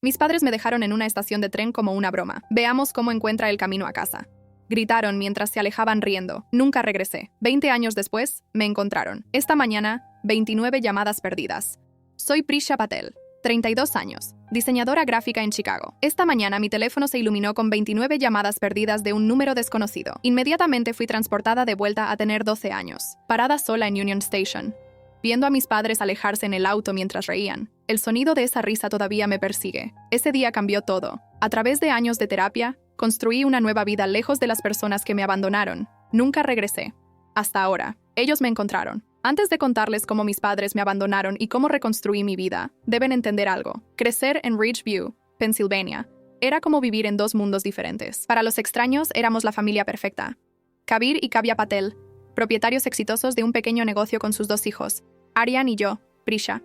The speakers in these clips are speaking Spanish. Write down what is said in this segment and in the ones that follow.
Mis padres me dejaron en una estación de tren como una broma. Veamos cómo encuentra el camino a casa. Gritaron mientras se alejaban riendo. Nunca regresé. 20 años después, me encontraron. Esta mañana, 29 llamadas perdidas. Soy Prisha Patel, 32 años, diseñadora gráfica en Chicago. Esta mañana mi teléfono se iluminó con 29 llamadas perdidas de un número desconocido. Inmediatamente fui transportada de vuelta a tener 12 años, parada sola en Union Station, viendo a mis padres alejarse en el auto mientras reían. El sonido de esa risa todavía me persigue. Ese día cambió todo. A través de años de terapia, construí una nueva vida lejos de las personas que me abandonaron. Nunca regresé. Hasta ahora, ellos me encontraron. Antes de contarles cómo mis padres me abandonaron y cómo reconstruí mi vida, deben entender algo. Crecer en Ridgeview, Pensilvania, era como vivir en dos mundos diferentes. Para los extraños, éramos la familia perfecta. Kabir y Kavya Patel, propietarios exitosos de un pequeño negocio con sus 2 hijos, Aryan y yo, Prisha.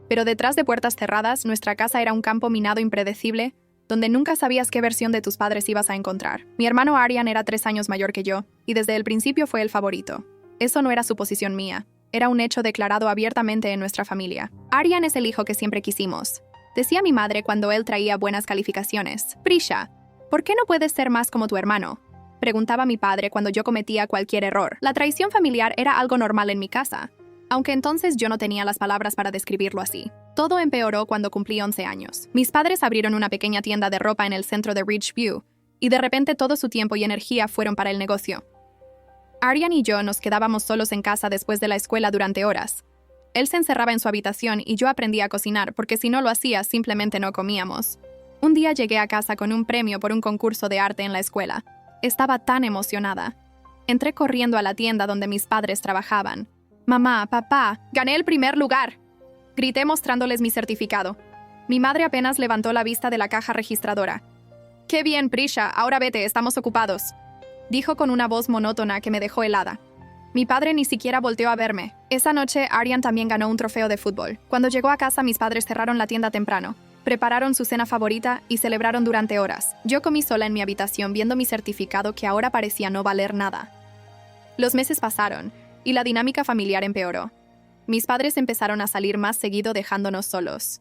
Pero detrás de puertas cerradas, nuestra casa era un campo minado impredecible, donde nunca sabías qué versión de tus padres ibas a encontrar. Mi hermano Aryan era 3 años mayor que yo, y desde el principio fue el favorito. Eso no era suposición mía. Era un hecho declarado abiertamente en nuestra familia. Aryan es el hijo que siempre quisimos, decía mi madre cuando él traía buenas calificaciones. Prisha, ¿por qué no puedes ser más como tu hermano?, preguntaba mi padre cuando yo cometía cualquier error. La traición familiar era algo normal en mi casa, aunque entonces yo no tenía las palabras para describirlo así. Todo empeoró cuando cumplí 11 años. Mis padres abrieron una pequeña tienda de ropa en el centro de Ridgeview, y de repente todo su tiempo y energía fueron para el negocio. Aryan y yo nos quedábamos solos en casa después de la escuela durante horas. Él se encerraba en su habitación y yo aprendí a cocinar porque si no lo hacía simplemente no comíamos. Un día llegué a casa con un premio por un concurso de arte en la escuela. Estaba tan emocionada. Entré corriendo a la tienda donde mis padres trabajaban. «Mamá, papá, gané el primer lugar», grité mostrándoles mi certificado. Mi madre apenas levantó la vista de la caja registradora. «Qué bien, Prisha, ahora vete, estamos ocupados», dijo con una voz monótona que me dejó helada. Mi padre ni siquiera volteó a verme. Esa noche, Aryan también ganó un trofeo de fútbol. Cuando llegó a casa, mis padres cerraron la tienda temprano, prepararon su cena favorita y celebraron durante horas. Yo comí sola en mi habitación viendo mi certificado que ahora parecía no valer nada. Los meses pasaron y la dinámica familiar empeoró. Mis padres empezaron a salir más seguido dejándonos solos.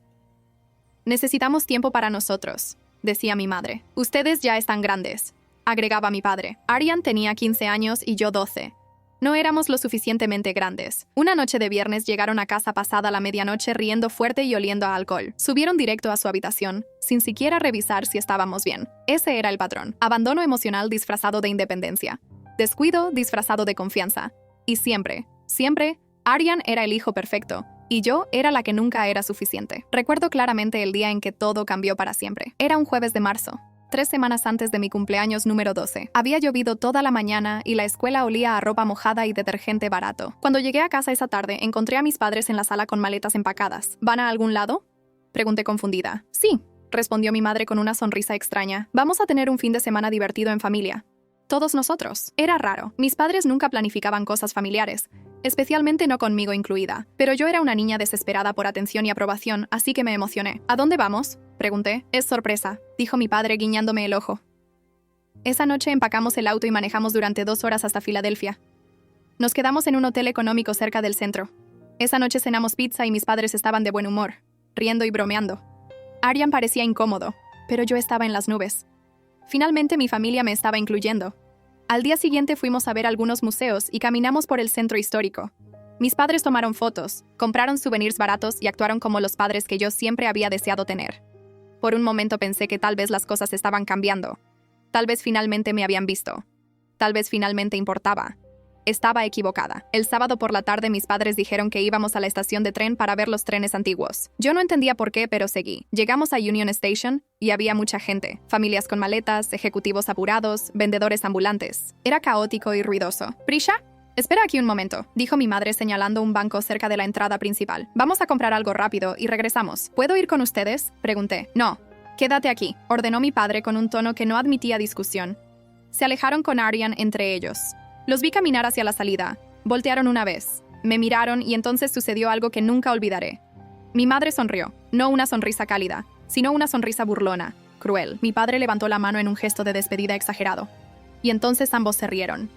«Necesitamos tiempo para nosotros», decía mi madre. «Ustedes ya están grandes», agregaba mi padre. Aryan tenía 15 años y yo 12. No éramos lo suficientemente grandes. Una noche de viernes llegaron a casa pasada la medianoche riendo fuerte y oliendo a alcohol. Subieron directo a su habitación, sin siquiera revisar si estábamos bien. Ese era el patrón. Abandono emocional disfrazado de independencia. Descuido disfrazado de confianza. Y siempre, Aryan era el hijo perfecto. Y yo era la que nunca era suficiente. Recuerdo claramente el día en que todo cambió para siempre. Era un jueves de marzo. 3 semanas antes de mi cumpleaños número 12. Había llovido toda la mañana y la escuela olía a ropa mojada y detergente barato. Cuando llegué a casa esa tarde, encontré a mis padres en la sala con maletas empacadas. ¿Van a algún lado?, pregunté confundida. Sí, respondió mi madre con una sonrisa extraña. Vamos a tener un fin de semana divertido en familia. Todos nosotros. Era raro. Mis padres nunca planificaban cosas familiares, especialmente no conmigo incluida. Pero yo era una niña desesperada por atención y aprobación, así que me emocioné. ¿A dónde vamos?, pregunté. Es sorpresa, dijo mi padre guiñándome el ojo. Esa noche empacamos el auto y manejamos durante 2 horas hasta Filadelfia. Nos quedamos en un hotel económico cerca del centro. Esa noche cenamos pizza y mis padres estaban de buen humor, riendo y bromeando. Aryan parecía incómodo, pero yo estaba en las nubes. Finalmente mi familia me estaba incluyendo. Al día siguiente fuimos a ver algunos museos y caminamos por el centro histórico. Mis padres tomaron fotos, compraron souvenirs baratos y actuaron como los padres que yo siempre había deseado tener. Por un momento pensé que tal vez las cosas estaban cambiando. Tal vez finalmente me habían visto. Tal vez finalmente importaba. Estaba equivocada. El sábado por la tarde mis padres dijeron que íbamos a la estación de tren para ver los trenes antiguos. Yo no entendía por qué, pero seguí. Llegamos a Union Station y había mucha gente. Familias con maletas, ejecutivos apurados, vendedores ambulantes. Era caótico y ruidoso. «Prisha, espera aquí un momento», dijo mi madre señalando un banco cerca de la entrada principal. «Vamos a comprar algo rápido y regresamos. ¿Puedo ir con ustedes?», pregunté. «No, quédate aquí», ordenó mi padre con un tono que no admitía discusión. Se alejaron con Aryan entre ellos. Los vi caminar hacia la salida. Voltearon una vez. Me miraron y entonces sucedió algo que nunca olvidaré. Mi madre sonrió. No una sonrisa cálida, sino una sonrisa burlona, cruel. Mi padre levantó la mano en un gesto de despedida exagerado. Y entonces ambos se rieron.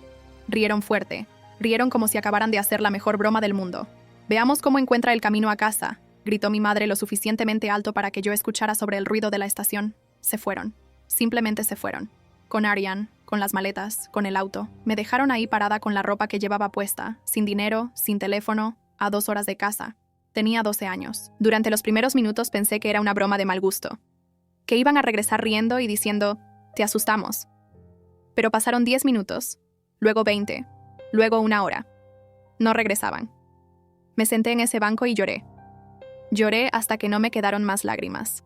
Rieron fuerte. Rieron como si acabaran de hacer la mejor broma del mundo. «Veamos cómo encuentra el camino a casa», gritó mi madre lo suficientemente alto para que yo escuchara sobre el ruido de la estación. Se fueron. Simplemente se fueron. Con Arian, con las maletas, con el auto. Me dejaron ahí parada con la ropa que llevaba puesta, sin dinero, sin teléfono, a 2 horas de casa. Tenía 12 años. Durante los primeros minutos pensé que era una broma de mal gusto. Que iban a regresar riendo y diciendo, «Te asustamos». Pero pasaron 10 minutos, luego 20, luego 1 hora. No regresaban. Me senté en ese banco y lloré. Lloré hasta que no me quedaron más lágrimas.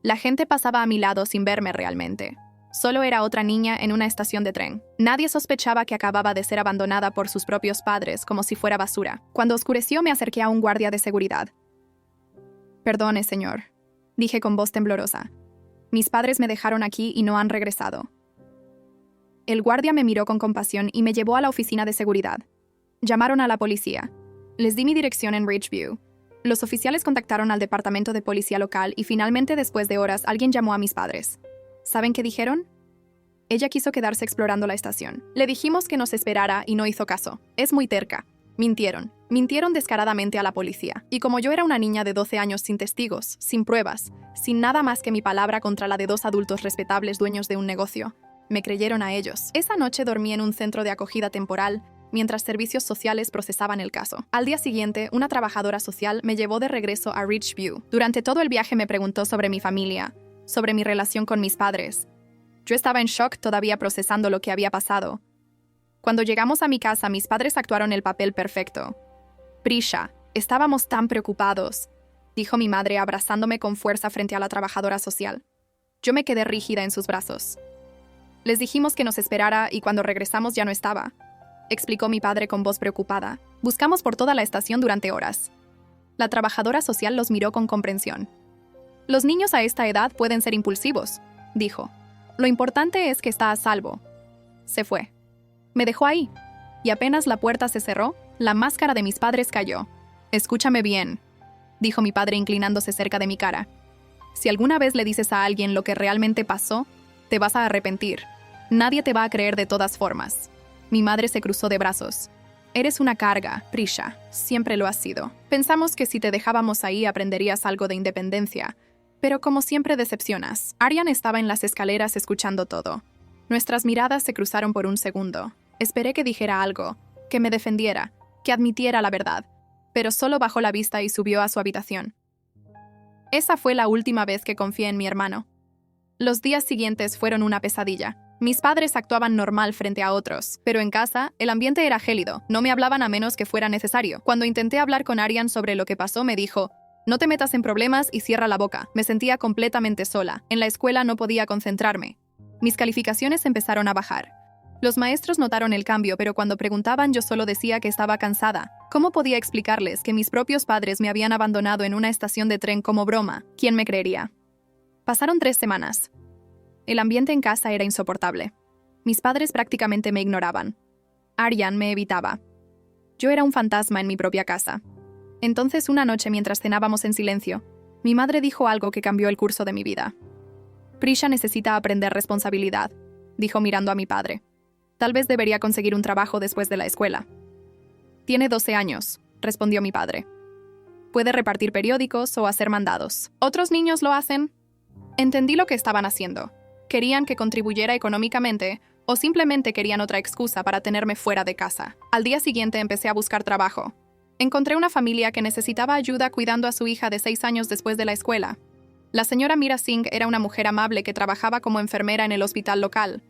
La gente pasaba a mi lado sin verme realmente. Solo era otra niña en una estación de tren. Nadie sospechaba que acababa de ser abandonada por sus propios padres como si fuera basura. Cuando oscureció me acerqué a un guardia de seguridad. «Perdone, señor», dije con voz temblorosa. «Mis padres me dejaron aquí y no han regresado». El guardia me miró con compasión y me llevó a la oficina de seguridad. Llamaron a la policía. Les di mi dirección en Ridgeview. Los oficiales contactaron al departamento de policía local y finalmente, después de horas, alguien llamó a mis padres. ¿Saben qué dijeron? Ella quiso quedarse explorando la estación. Le dijimos que nos esperara y no hizo caso. Es muy terca. Mintieron. Mintieron descaradamente a la policía. Y como yo era una niña de 12 años sin testigos, sin pruebas, sin nada más que mi palabra contra la de 2 adultos respetables dueños de un negocio, me creyeron a ellos. Esa noche dormí en un centro de acogida temporal mientras servicios sociales procesaban el caso. Al día siguiente, una trabajadora social me llevó de regreso a Ridgeview. Durante todo el viaje me preguntó sobre mi familia, sobre mi relación con mis padres. Yo estaba en shock todavía procesando lo que había pasado. Cuando llegamos a mi casa, mis padres actuaron el papel perfecto. «Prisha, estábamos tan preocupados», dijo mi madre abrazándome con fuerza frente a la trabajadora social. Yo me quedé rígida en sus brazos. «Les dijimos que nos esperara y cuando regresamos ya no estaba», explicó mi padre con voz preocupada. «Buscamos por toda la estación durante horas». La trabajadora social los miró con comprensión. «Los niños a esta edad pueden ser impulsivos», dijo. «Lo importante es que está a salvo». Se fue. Me dejó ahí. Y apenas la puerta se cerró, la máscara de mis padres cayó. «Escúchame bien», dijo mi padre inclinándose cerca de mi cara. «Si alguna vez le dices a alguien lo que realmente pasó, te vas a arrepentir. Nadie te va a creer de todas formas». Mi madre se cruzó de brazos. «Eres una carga, Prisha. Siempre lo has sido. Pensamos que si te dejábamos ahí aprenderías algo de independencia. Pero como siempre decepcionas». Arian estaba en las escaleras escuchando todo. Nuestras miradas se cruzaron por un segundo. Esperé que dijera algo, que me defendiera, que admitiera la verdad. Pero solo bajó la vista y subió a su habitación. Esa fue la última vez que confié en mi hermano. Los días siguientes fueron una pesadilla. Mis padres actuaban normal frente a otros, pero en casa, el ambiente era gélido. No me hablaban a menos que fuera necesario. Cuando intenté hablar con Arian sobre lo que pasó, me dijo, «No te metas en problemas y cierra la boca». Me sentía completamente sola. En la escuela no podía concentrarme. Mis calificaciones empezaron a bajar. Los maestros notaron el cambio, pero cuando preguntaban yo solo decía que estaba cansada. ¿Cómo podía explicarles que mis propios padres me habían abandonado en una estación de tren como broma? ¿Quién me creería? Pasaron 3 semanas. El ambiente en casa era insoportable. Mis padres prácticamente me ignoraban. Arian me evitaba. Yo era un fantasma en mi propia casa. Entonces, una noche mientras cenábamos en silencio, mi madre dijo algo que cambió el curso de mi vida. «Prisha necesita aprender responsabilidad», dijo mirando a mi padre. «Tal vez debería conseguir un trabajo después de la escuela». «Tiene 12 años», respondió mi padre. «Puede repartir periódicos o hacer mandados. ¿Otros niños lo hacen?» Entendí lo que estaban haciendo. Querían que contribuyera económicamente o simplemente querían otra excusa para tenerme fuera de casa. Al día siguiente empecé a buscar trabajo. Encontré una familia que necesitaba ayuda cuidando a su hija de 6 años después de la escuela. La señora Mira Singh era una mujer amable que trabajaba como enfermera en el hospital local.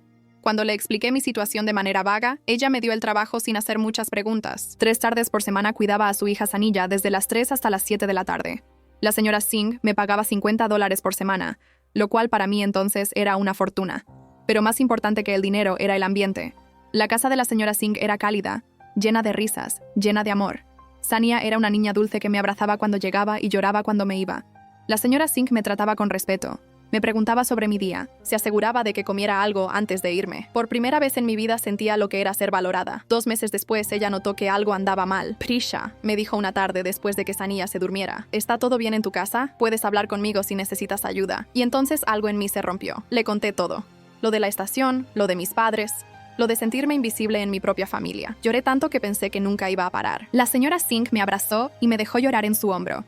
Cuando le expliqué mi situación de manera vaga, ella me dio el trabajo sin hacer muchas preguntas. 3 tardes por semana cuidaba a su hija Sanilla desde las 3 hasta las 7 de la tarde. La señora Singh me pagaba $50 por semana, lo cual para mí entonces era una fortuna. Pero más importante que el dinero era el ambiente. La casa de la señora Singh era cálida, llena de risas, llena de amor. Sania era una niña dulce que me abrazaba cuando llegaba y lloraba cuando me iba. La señora Singh me trataba con respeto. Me preguntaba sobre mi día. Se aseguraba de que comiera algo antes de irme. Por primera vez en mi vida sentía lo que era ser valorada. 2 meses después, ella notó que algo andaba mal. «Prisha», me dijo una tarde después de que Sania se durmiera, «¿está todo bien en tu casa? Puedes hablar conmigo si necesitas ayuda». Y entonces algo en mí se rompió. Le conté todo. Lo de la estación, lo de mis padres, lo de sentirme invisible en mi propia familia. Lloré tanto que pensé que nunca iba a parar. La señora Singh me abrazó y me dejó llorar en su hombro.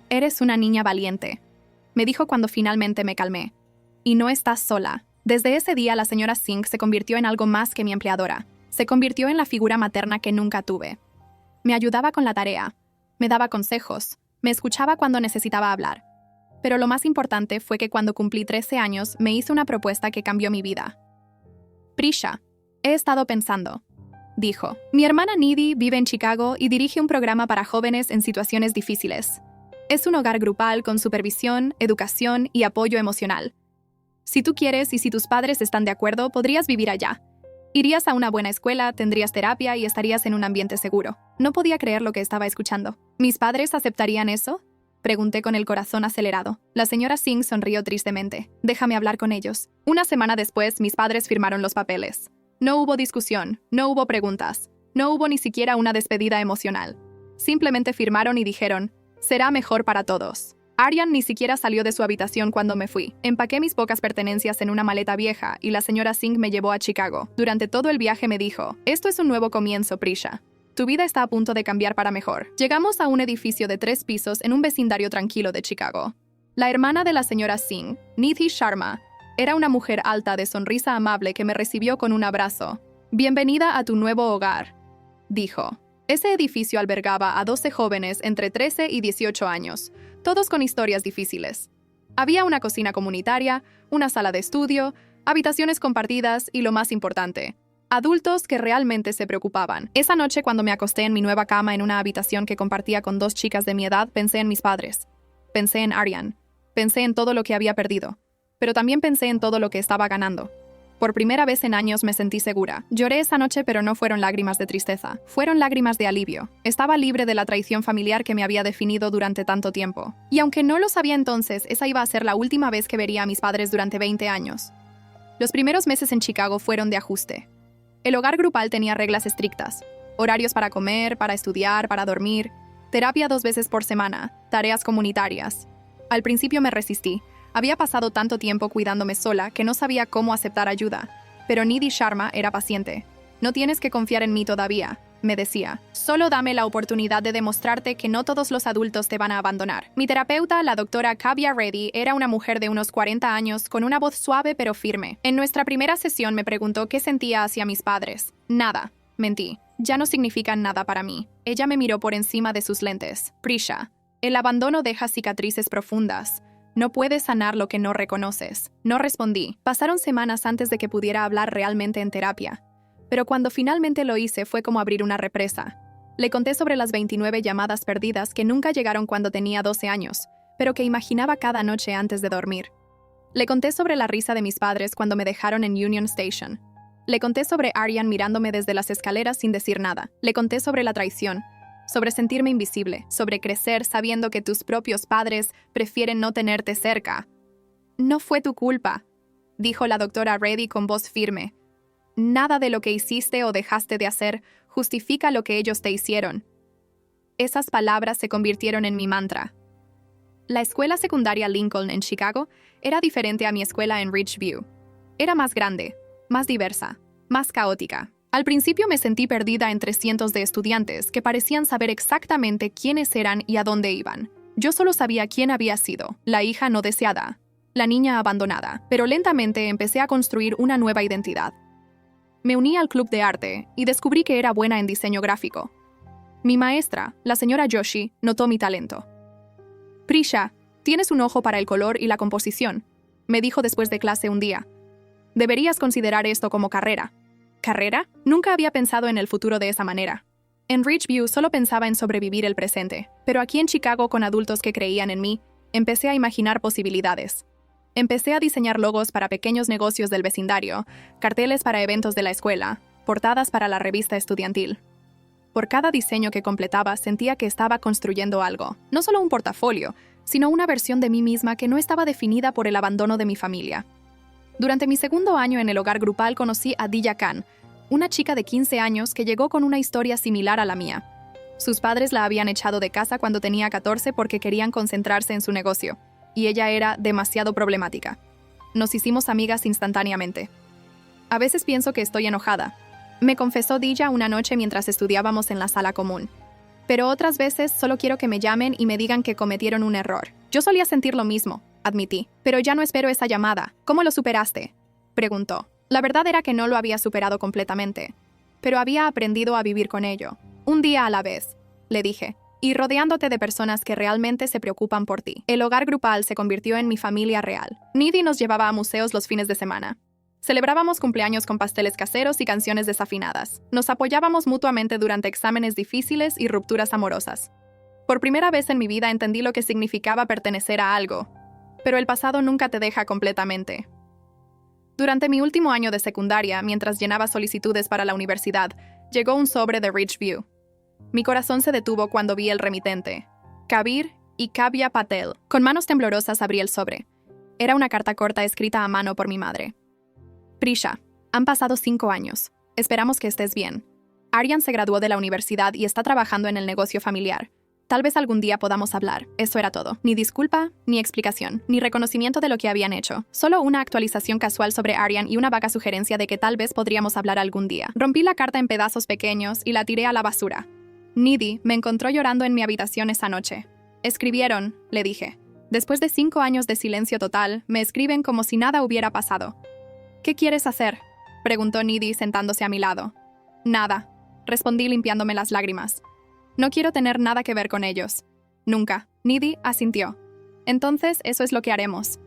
Eres una niña valiente, me dijo cuando finalmente me calmé. Y no estás sola. Desde ese día la señora Singh se convirtió en algo más que mi empleadora. Se convirtió en la figura materna que nunca tuve. Me ayudaba con la tarea, me daba consejos, me escuchaba cuando necesitaba hablar. Pero lo más importante fue que cuando cumplí 13 años me hizo una propuesta que cambió mi vida. Prisha, he estado pensando, dijo. Mi hermana Nidhi vive en Chicago y dirige un programa para jóvenes en situaciones difíciles. Es un hogar grupal con supervisión, educación y apoyo emocional. Si tú quieres y si tus padres están de acuerdo, podrías vivir allá. Irías a una buena escuela, tendrías terapia y estarías en un ambiente seguro. No podía creer lo que estaba escuchando. ¿Mis padres aceptarían eso? Pregunté con el corazón acelerado. La señora Singh sonrió tristemente. Déjame hablar con ellos. Una semana después, mis padres firmaron los papeles. No hubo discusión, no hubo preguntas, no hubo ni siquiera una despedida emocional. Simplemente firmaron y dijeron, será mejor para todos. Aryan ni siquiera salió de su habitación cuando me fui. Empaqué mis pocas pertenencias en una maleta vieja y la señora Singh me llevó a Chicago. Durante todo el viaje me dijo, esto es un nuevo comienzo, Prisha. Tu vida está a punto de cambiar para mejor. Llegamos a un edificio de 3 pisos en un vecindario tranquilo de Chicago. La hermana de la señora Singh, Nidhi Sharma, era una mujer alta de sonrisa amable que me recibió con un abrazo. Bienvenida a tu nuevo hogar, dijo. Ese edificio albergaba a 12 jóvenes entre 13 y 18 años, todos con historias difíciles. Había una cocina comunitaria, una sala de estudio, habitaciones compartidas y lo más importante, adultos que realmente se preocupaban. Esa noche, cuando me acosté en mi nueva cama en una habitación que compartía con 2 chicas de mi edad, pensé en mis padres. Pensé en Aryan. Pensé en todo lo que había perdido. Pero también pensé en todo lo que estaba ganando. Por primera vez en años me sentí segura. Lloré esa noche, pero no fueron lágrimas de tristeza. Fueron lágrimas de alivio. Estaba libre de la traición familiar que me había definido durante tanto tiempo. Y aunque no lo sabía entonces, esa iba a ser la última vez que vería a mis padres durante 20 años. Los primeros meses en Chicago fueron de ajuste. El hogar grupal tenía reglas estrictas. Horarios para comer, para estudiar, para dormir. Terapia 2 veces por semana. Tareas comunitarias. Al principio me resistí. Había pasado tanto tiempo cuidándome sola que no sabía cómo aceptar ayuda. Pero Nidhi Sharma era paciente. No tienes que confiar en mí todavía, me decía. Solo dame la oportunidad de demostrarte que no todos los adultos te van a abandonar. Mi terapeuta, la doctora Kavya Reddy, era una mujer de unos 40 años con una voz suave pero firme. En nuestra primera sesión me preguntó qué sentía hacia mis padres. Nada, mentí. Ya no significan nada para mí. Ella me miró por encima de sus lentes. Prisha, el abandono deja cicatrices profundas. No puedes sanar lo que no reconoces. No respondí. Pasaron semanas antes de que pudiera hablar realmente en terapia. Pero cuando finalmente lo hice fue como abrir una represa. Le conté sobre las 29 llamadas perdidas que nunca llegaron cuando tenía 12 años, pero que imaginaba cada noche antes de dormir. Le conté sobre la risa de mis padres cuando me dejaron en Union Station. Le conté sobre Aryan mirándome desde las escaleras sin decir nada. Le conté sobre la traición, sobre sentirme invisible, sobre crecer sabiendo que tus propios padres prefieren no tenerte cerca. No fue tu culpa, dijo la doctora Reddy con voz firme. Nada de lo que hiciste o dejaste de hacer justifica lo que ellos te hicieron. Esas palabras se convirtieron en mi mantra. La escuela secundaria Lincoln en Chicago era diferente a mi escuela en Ridgeview. Era más grande, más diversa, más caótica. Al principio me sentí perdida entre cientos de estudiantes que parecían saber exactamente quiénes eran y a dónde iban. Yo solo sabía quién había sido, la hija no deseada, la niña abandonada, pero lentamente empecé a construir una nueva identidad. Me uní al club de arte y descubrí que era buena en diseño gráfico. Mi maestra, la señora Joshi, notó mi talento. Prisha, tienes un ojo para el color y la composición, me dijo después de clase un día. Deberías considerar esto como carrera. ¿Carrera? Nunca había pensado en el futuro de esa manera. En Ridgeview solo pensaba en sobrevivir el presente, pero aquí en Chicago, con adultos que creían en mí, empecé a imaginar posibilidades. Empecé a diseñar logos para pequeños negocios del vecindario, carteles para eventos de la escuela, portadas para la revista estudiantil. Por cada diseño que completaba sentía que estaba construyendo algo, no solo un portafolio, sino una versión de mí misma que no estaba definida por el abandono de mi familia. Durante mi segundo año en el hogar grupal conocí a Diya Khan, una chica de 15 años que llegó con una historia similar a la mía. Sus padres la habían echado de casa cuando tenía 14 porque querían concentrarse en su negocio, y ella era demasiado problemática. Nos hicimos amigas instantáneamente. A veces pienso que estoy enojada, me confesó Diya una noche mientras estudiábamos en la sala común. Pero otras veces solo quiero que me llamen y me digan que cometieron un error. Yo solía sentir lo mismo, admití. Pero ya no espero esa llamada. ¿Cómo lo superaste?, preguntó. La verdad era que no lo había superado completamente, pero había aprendido a vivir con ello. Un día a la vez, le dije, y rodeándote de personas que realmente se preocupan por ti. El hogar grupal se convirtió en mi familia real. Nidhi nos llevaba a museos los fines de semana. Celebrábamos cumpleaños con pasteles caseros y canciones desafinadas. Nos apoyábamos mutuamente durante exámenes difíciles y rupturas amorosas. Por primera vez en mi vida entendí lo que significaba pertenecer a algo. Pero el pasado nunca te deja completamente. Durante mi último año de secundaria, mientras llenaba solicitudes para la universidad, llegó un sobre de Ridgeview. Mi corazón se detuvo cuando vi el remitente. Kabir y Kavya Patel. Con manos temblorosas abrí el sobre. Era una carta corta escrita a mano por mi madre. Prisha, han pasado 5 años. Esperamos que estés bien. Aryan se graduó de la universidad y está trabajando en el negocio familiar. Tal vez algún día podamos hablar. Eso era todo. Ni disculpa, ni explicación, ni reconocimiento de lo que habían hecho. Solo una actualización casual sobre Aryan y una vaga sugerencia de que tal vez podríamos hablar algún día. Rompí la carta en pedazos pequeños y la tiré a la basura. Nidhi me encontró llorando en mi habitación esa noche. Escribieron, le dije. Después de 5 años de silencio total, me escriben como si nada hubiera pasado. ¿Qué quieres hacer?, preguntó Nidhi sentándose a mi lado. Nada, respondí limpiándome las lágrimas. No quiero tener nada que ver con ellos. Nunca. Nidhi asintió. Entonces, eso es lo que haremos.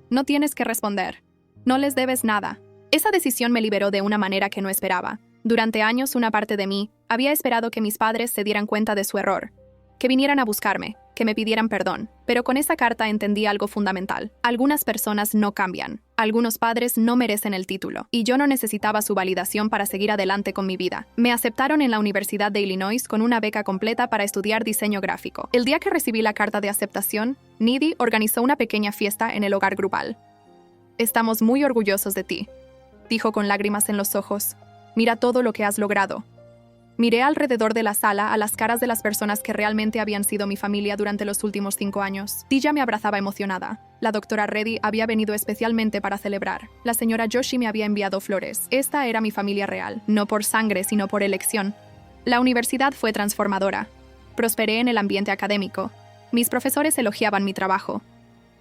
No tienes que responder. No les debes nada. Esa decisión me liberó de una manera que no esperaba. Durante años, una parte de mí había esperado que mis padres se dieran cuenta de su error, que vinieran a buscarme, que me pidieran perdón. Pero con esa carta entendí algo fundamental. Algunas personas no cambian. Algunos padres no merecen el título. Y yo no necesitaba su validación para seguir adelante con mi vida. Me aceptaron en la Universidad de Illinois con una beca completa para estudiar diseño gráfico. El día que recibí la carta de aceptación, Nidhi organizó una pequeña fiesta en el hogar grupal. Estamos muy orgullosos de ti, dijo con lágrimas en los ojos. Mira todo lo que has logrado. Miré alrededor de la sala a las caras de las personas que realmente habían sido mi familia durante los últimos 5 años. Dija me abrazaba emocionada. La doctora Reddy había venido especialmente para celebrar. La señora Joshi me había enviado flores. Esta era mi familia real, no por sangre, sino por elección. La universidad fue transformadora. Prosperé en el ambiente académico. Mis profesores elogiaban mi trabajo.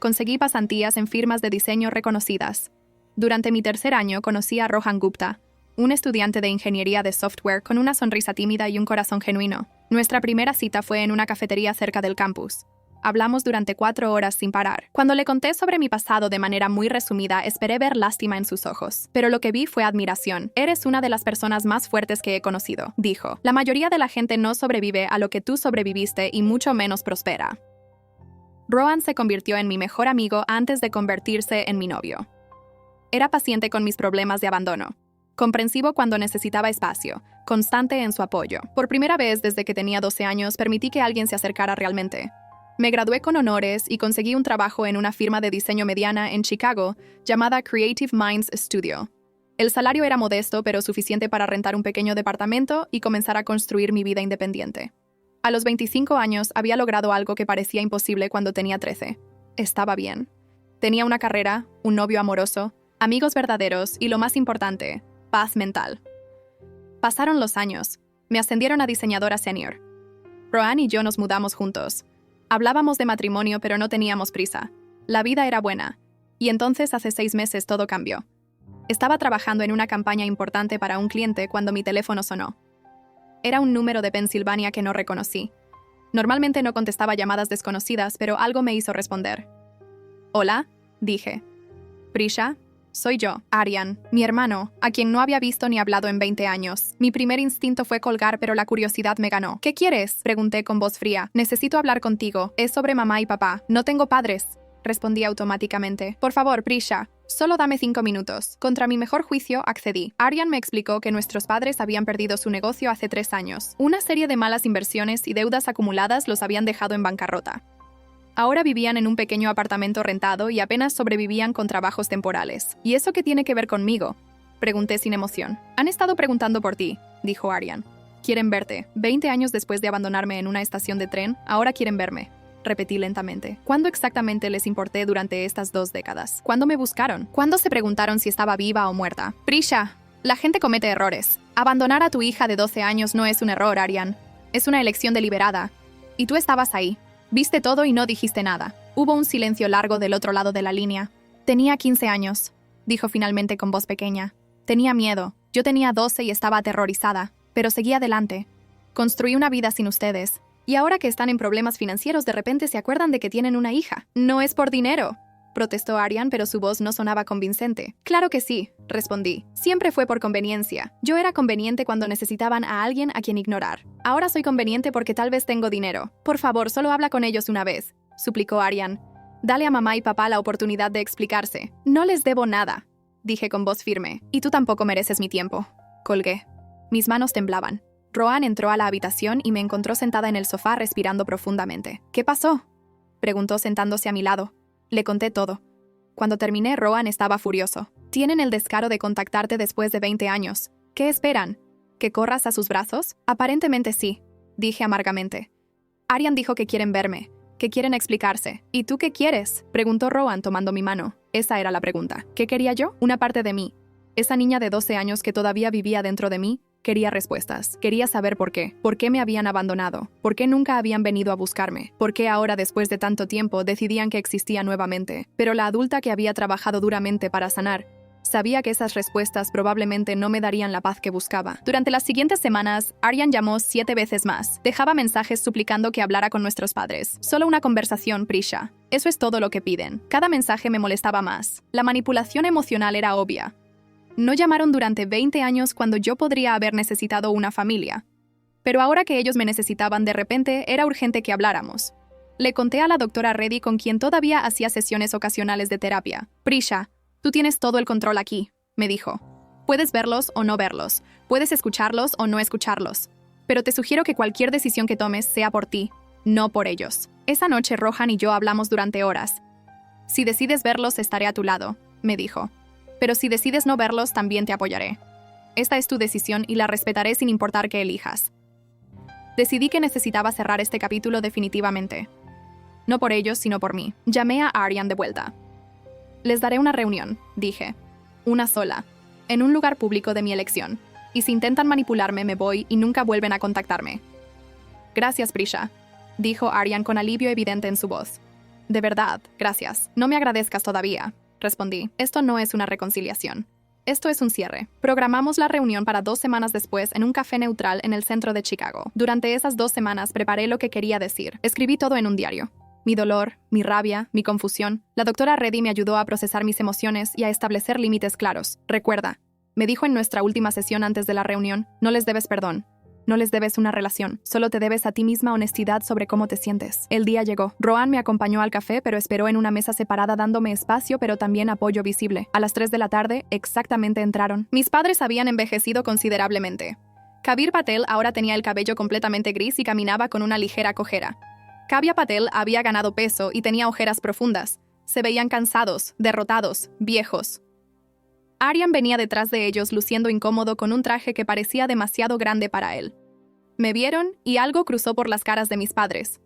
Conseguí pasantías en firmas de diseño reconocidas. Durante mi 3er año conocí a Rohan Gupta, un estudiante de ingeniería de software con una sonrisa tímida y un corazón genuino. Nuestra primera cita fue en una cafetería cerca del campus. Hablamos durante 4 horas sin parar. Cuando le conté sobre mi pasado de manera muy resumida, esperé ver lástima en sus ojos. Pero lo que vi fue admiración. Eres una de las personas más fuertes que he conocido, dijo. La mayoría de la gente no sobrevive a lo que tú sobreviviste y mucho menos prospera. Rohan se convirtió en mi mejor amigo antes de convertirse en mi novio. Era paciente con mis problemas de abandono. Comprensivo cuando necesitaba espacio, constante en su apoyo. Por primera vez desde que tenía 12 años, permití que alguien se acercara realmente. Me gradué con honores y conseguí un trabajo en una firma de diseño mediana en Chicago llamada Creative Minds Studio. El salario era modesto, pero suficiente para rentar un pequeño departamento y comenzar a construir mi vida independiente. A los 25 años había logrado algo que parecía imposible cuando tenía 13. Estaba bien. Tenía una carrera, un novio amoroso, amigos verdaderos y, lo más importante, paz mental. Pasaron los años. Me ascendieron a diseñadora senior. Rohan y yo nos mudamos juntos. Hablábamos de matrimonio, pero no teníamos prisa. La vida era buena. Y entonces, hace 6 meses, todo cambió. Estaba trabajando en una campaña importante para un cliente cuando mi teléfono sonó. Era un número de Pensilvania que no reconocí. Normalmente no contestaba llamadas desconocidas, pero algo me hizo responder. «Hola», dije. «Prisha». Soy yo, Aryan, mi hermano, a quien no había visto ni hablado en 20 años. Mi primer instinto fue colgar, pero la curiosidad me ganó. ¿Qué quieres?, pregunté con voz fría. Necesito hablar contigo. Es sobre mamá y papá. No tengo padres, respondí automáticamente. Por favor, Prisha, solo dame 5 minutos. Contra mi mejor juicio, accedí. Aryan me explicó que nuestros padres habían perdido su negocio hace 3 años. Una serie de malas inversiones y deudas acumuladas los habían dejado en bancarrota. Ahora vivían en un pequeño apartamento rentado y apenas sobrevivían con trabajos temporales. ¿Y eso qué tiene que ver conmigo?, pregunté sin emoción. Han estado preguntando por ti, dijo Aryan. Quieren verte. 20 años después de abandonarme en una estación de tren, ahora quieren verme, repetí lentamente. ¿Cuándo exactamente les importé durante estas 2 décadas? ¿Cuándo me buscaron? ¿Cuándo se preguntaron si estaba viva o muerta? Prisha, la gente comete errores. Abandonar a tu hija de 12 años no es un error, Aryan. Es una elección deliberada. Y tú estabas ahí. Viste todo y no dijiste nada. Hubo un silencio largo del otro lado de la línea. Tenía 15 años, dijo finalmente con voz pequeña. Tenía miedo. Yo tenía 12 y estaba aterrorizada, pero seguí adelante. Construí una vida sin ustedes. Y ahora que están en problemas financieros, de repente se acuerdan de que tienen una hija. No es por dinero, protestó Aryan, pero su voz no sonaba convincente. Claro que sí, respondí. Siempre fue por conveniencia. Yo era conveniente cuando necesitaban a alguien a quien ignorar. Ahora soy conveniente porque tal vez tengo dinero. Por favor, solo habla con ellos una vez, suplicó Aryan. Dale a mamá y papá la oportunidad de explicarse. No les debo nada, dije con voz firme. Y tú tampoco mereces mi tiempo. Colgué. Mis manos temblaban. Rohan entró a la habitación y me encontró sentada en el sofá respirando profundamente. ¿Qué pasó?, preguntó sentándose a mi lado. Le conté todo. Cuando terminé, Rohan estaba furioso. Tienen el descaro de contactarte después de 20 años. ¿Qué esperan? ¿Que corras a sus brazos? Aparentemente sí, dije amargamente. Aryan dijo que quieren verme, que quieren explicarse. ¿Y tú qué quieres?, preguntó Rohan tomando mi mano. Esa era la pregunta. ¿Qué quería yo? Una parte de mí, esa niña de 12 años que todavía vivía dentro de mí, quería respuestas. Quería saber por qué. ¿Por qué me habían abandonado? ¿Por qué nunca habían venido a buscarme? ¿Por qué ahora, después de tanto tiempo, decidían que existía nuevamente? Pero la adulta que había trabajado duramente para sanar sabía que esas respuestas probablemente no me darían la paz que buscaba. Durante las siguientes semanas, Aryan llamó 7 veces más. Dejaba mensajes suplicando que hablara con nuestros padres. Solo una conversación, Prisha. Eso es todo lo que piden. Cada mensaje me molestaba más. La manipulación emocional era obvia. No llamaron durante 20 años cuando yo podría haber necesitado una familia. Pero ahora que ellos me necesitaban, de repente era urgente que habláramos. Le conté a la doctora Reddy, con quien todavía hacía sesiones ocasionales de terapia. Prisha, tú tienes todo el control aquí, me dijo. Puedes verlos o no verlos, puedes escucharlos o no escucharlos. Pero te sugiero que cualquier decisión que tomes sea por ti, no por ellos. Esa noche Rohan y yo hablamos durante horas. Si decides verlos, estaré a tu lado, me dijo. Pero si decides no verlos, también te apoyaré. Esta es tu decisión y la respetaré sin importar qué elijas. Decidí que necesitaba cerrar este capítulo definitivamente. No por ellos, sino por mí. Llamé a Aryan de vuelta. Les daré una reunión, dije. Una sola. En un lugar público de mi elección. Y si intentan manipularme, me voy y nunca vuelven a contactarme. Gracias, Prisha, dijo Aryan con alivio evidente en su voz. De verdad, gracias. No me agradezcas todavía, respondí. Esto no es una reconciliación. Esto es un cierre. Programamos la reunión para 2 semanas después en un café neutral en el centro de Chicago. Durante esas 2 semanas preparé lo que quería decir. Escribí todo en un diario. Mi dolor, mi rabia, mi confusión. La doctora Reddy me ayudó a procesar mis emociones y a establecer límites claros. Recuerda, me dijo en nuestra última sesión antes de la reunión, no les debes perdón. No les debes una relación, solo te debes a ti misma honestidad sobre cómo te sientes. El día llegó. Rohan me acompañó al café, pero esperó en una mesa separada dándome espacio, pero también apoyo visible. A las 3 de la tarde, exactamente entraron. Mis padres habían envejecido considerablemente. Kabir Patel ahora tenía el cabello completamente gris y caminaba con una ligera cojera. Kavya Patel había ganado peso y tenía ojeras profundas. Se veían cansados, derrotados, viejos. Aryan venía detrás de ellos luciendo incómodo con un traje que parecía demasiado grande para él. Me vieron y algo cruzó por las caras de mis padres.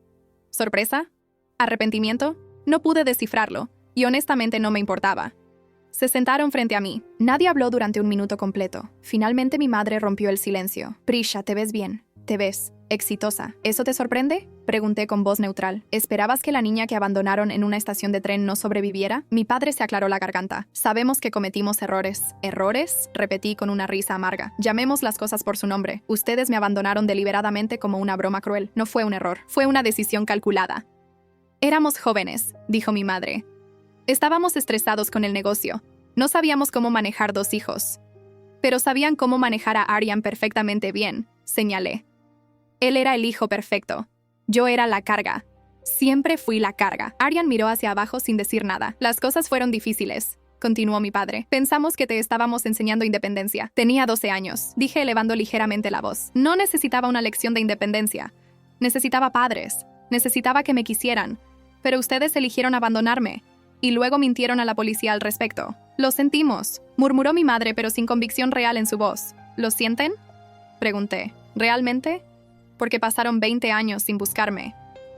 ¿Sorpresa? ¿Arrepentimiento? No pude descifrarlo, y honestamente no me importaba. Se sentaron frente a mí. Nadie habló durante 1 minuto completo. Finalmente mi madre rompió el silencio. Prisha, te ves bien. Te ves exitosa. ¿Eso te sorprende?, pregunté con voz neutral. ¿Esperabas que la niña que abandonaron en una estación de tren no sobreviviera? Mi padre se aclaró la garganta. Sabemos que cometimos errores. ¿Errores?, repetí con una risa amarga. Llamemos las cosas por su nombre. Ustedes me abandonaron deliberadamente como una broma cruel. No fue un error. Fue una decisión calculada. Éramos jóvenes, dijo mi madre. Estábamos estresados con el negocio. No sabíamos cómo manejar 2 hijos. Pero sabían cómo manejar a Aryan perfectamente bien, señalé. Él era el hijo perfecto. Yo era la carga. Siempre fui la carga. Aryan miró hacia abajo sin decir nada. Las cosas fueron difíciles, continuó mi padre. Pensamos que te estábamos enseñando independencia. Tenía 12 años, dije elevando ligeramente la voz. No necesitaba una lección de independencia. Necesitaba padres. Necesitaba que me quisieran. Pero ustedes eligieron abandonarme. Y luego mintieron a la policía al respecto. Lo sentimos, murmuró mi madre, pero sin convicción real en su voz. ¿Lo sienten?, pregunté. ¿Realmente? Porque pasaron 20 años sin buscarme.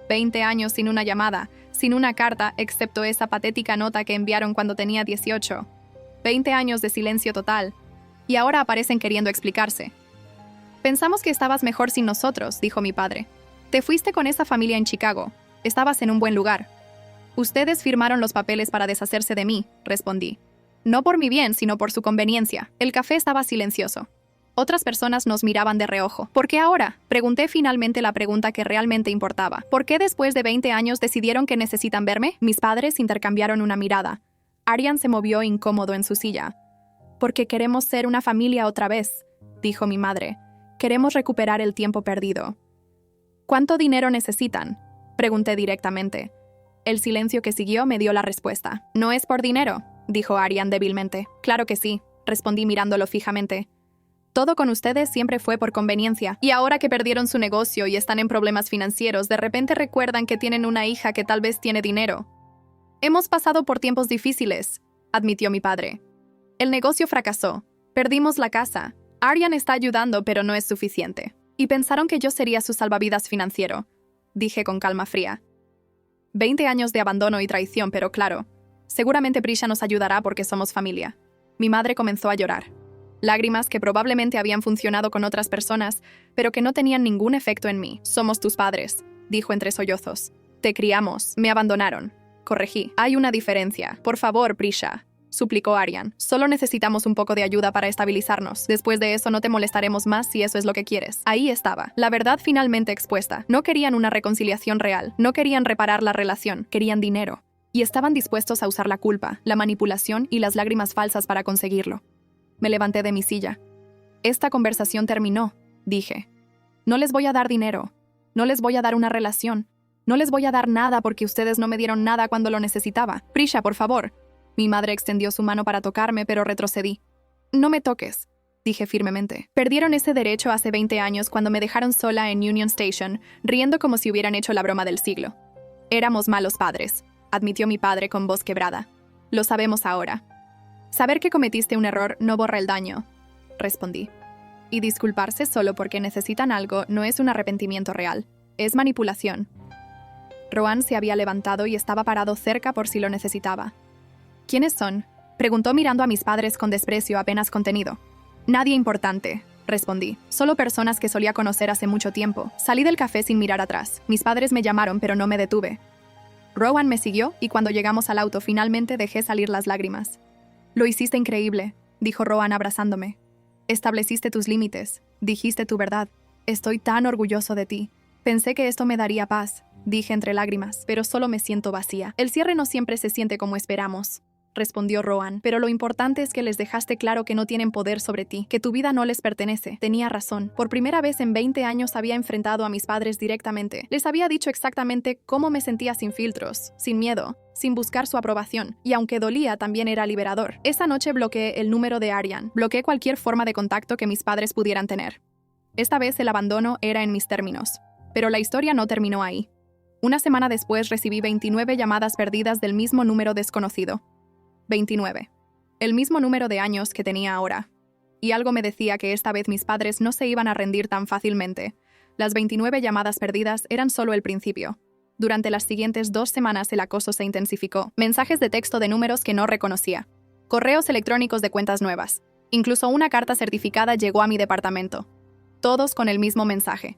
20 años sin una llamada, sin una carta, excepto esa patética nota que enviaron cuando tenía 18. 20 años de silencio total. Y ahora aparecen queriendo explicarse. Pensamos que estabas mejor sin nosotros, dijo mi padre. Te fuiste con esa familia en Chicago. Estabas en un buen lugar. Ustedes firmaron los papeles para deshacerse de mí, respondí. No por mi bien, sino por su conveniencia. El café estaba silencioso. Otras personas nos miraban de reojo. ¿Por qué ahora? Pregunté finalmente la pregunta que realmente importaba. ¿Por qué después de 20 años decidieron que necesitan verme? Mis padres intercambiaron una mirada. Aryan se movió incómodo en su silla. Porque queremos ser una familia otra vez, dijo mi madre. Queremos recuperar el tiempo perdido. ¿Cuánto dinero necesitan? Pregunté directamente. El silencio que siguió me dio la respuesta. No es por dinero, dijo Aryan débilmente. Claro que sí, respondí mirándolo fijamente. Todo con ustedes siempre fue por conveniencia. Y ahora que perdieron su negocio y están en problemas financieros, de repente recuerdan que tienen una hija que tal vez tiene dinero. Hemos pasado por tiempos difíciles, admitió mi padre. El negocio fracasó. Perdimos la casa. Aryan está ayudando, pero no es suficiente. Y pensaron que yo sería su salvavidas financiero, dije con calma fría. 20 años de abandono y traición, pero claro, seguramente Prisha nos ayudará porque somos familia. Mi madre comenzó a llorar. Lágrimas que probablemente habían funcionado con otras personas, pero que no tenían ningún efecto en mí. Somos tus padres, dijo entre sollozos. Te criamos, me abandonaron. Corregí. Hay una diferencia. Por favor, Prisha, suplicó Aryan. Solo necesitamos un poco de ayuda para estabilizarnos. Después de eso no te molestaremos más si eso es lo que quieres. Ahí estaba. La verdad finalmente expuesta. No querían una reconciliación real. No querían reparar la relación. Querían dinero. Y estaban dispuestos a usar la culpa, la manipulación y las lágrimas falsas para conseguirlo. Me levanté de mi silla. Esta conversación terminó, dije. No les voy a dar dinero. No les voy a dar una relación. No les voy a dar nada porque ustedes no me dieron nada cuando lo necesitaba. Prisha, por favor. Mi madre extendió su mano para tocarme, pero retrocedí. No me toques, dije firmemente. Perdieron ese derecho hace 20 años cuando me dejaron sola en Union Station, riendo como si hubieran hecho la broma del siglo. Éramos malos padres, admitió mi padre con voz quebrada. Lo sabemos ahora. Saber que cometiste un error no borra el daño, respondí. Y disculparse solo porque necesitan algo no es un arrepentimiento real, es manipulación. Rohan se había levantado y estaba parado cerca por si lo necesitaba. ¿Quiénes son? Preguntó mirando a mis padres con desprecio apenas contenido. Nadie importante, respondí. Solo personas que solía conocer hace mucho tiempo. Salí del café sin mirar atrás. Mis padres me llamaron, pero no me detuve. Rohan me siguió y cuando llegamos al auto finalmente dejé salir las lágrimas. Lo hiciste increíble, dijo Rohan abrazándome. Estableciste tus límites, dijiste tu verdad. Estoy tan orgulloso de ti. Pensé que esto me daría paz, dije entre lágrimas, pero solo me siento vacía. El cierre no siempre se siente como esperamos, respondió Rohan, pero lo importante es que les dejaste claro que no tienen poder sobre ti, que tu vida no les pertenece. Tenía razón. Por primera vez en 20 años había enfrentado a mis padres directamente. Les había dicho exactamente cómo me sentía sin filtros, sin miedo, sin buscar su aprobación. Y aunque dolía, también era liberador. Esa noche bloqueé el número de Aryan. Bloqueé cualquier forma de contacto que mis padres pudieran tener. Esta vez el abandono era en mis términos. Pero la historia no terminó ahí. Una semana después recibí 29 llamadas perdidas del mismo número desconocido. 29. El mismo número de años que tenía ahora. Y algo me decía que esta vez mis padres no se iban a rendir tan fácilmente. Las 29 llamadas perdidas eran solo el principio. Durante las siguientes 2 semanas el acoso se intensificó. Mensajes de texto de números que no reconocía. Correos electrónicos de cuentas nuevas. Incluso una carta certificada llegó a mi departamento. Todos con el mismo mensaje.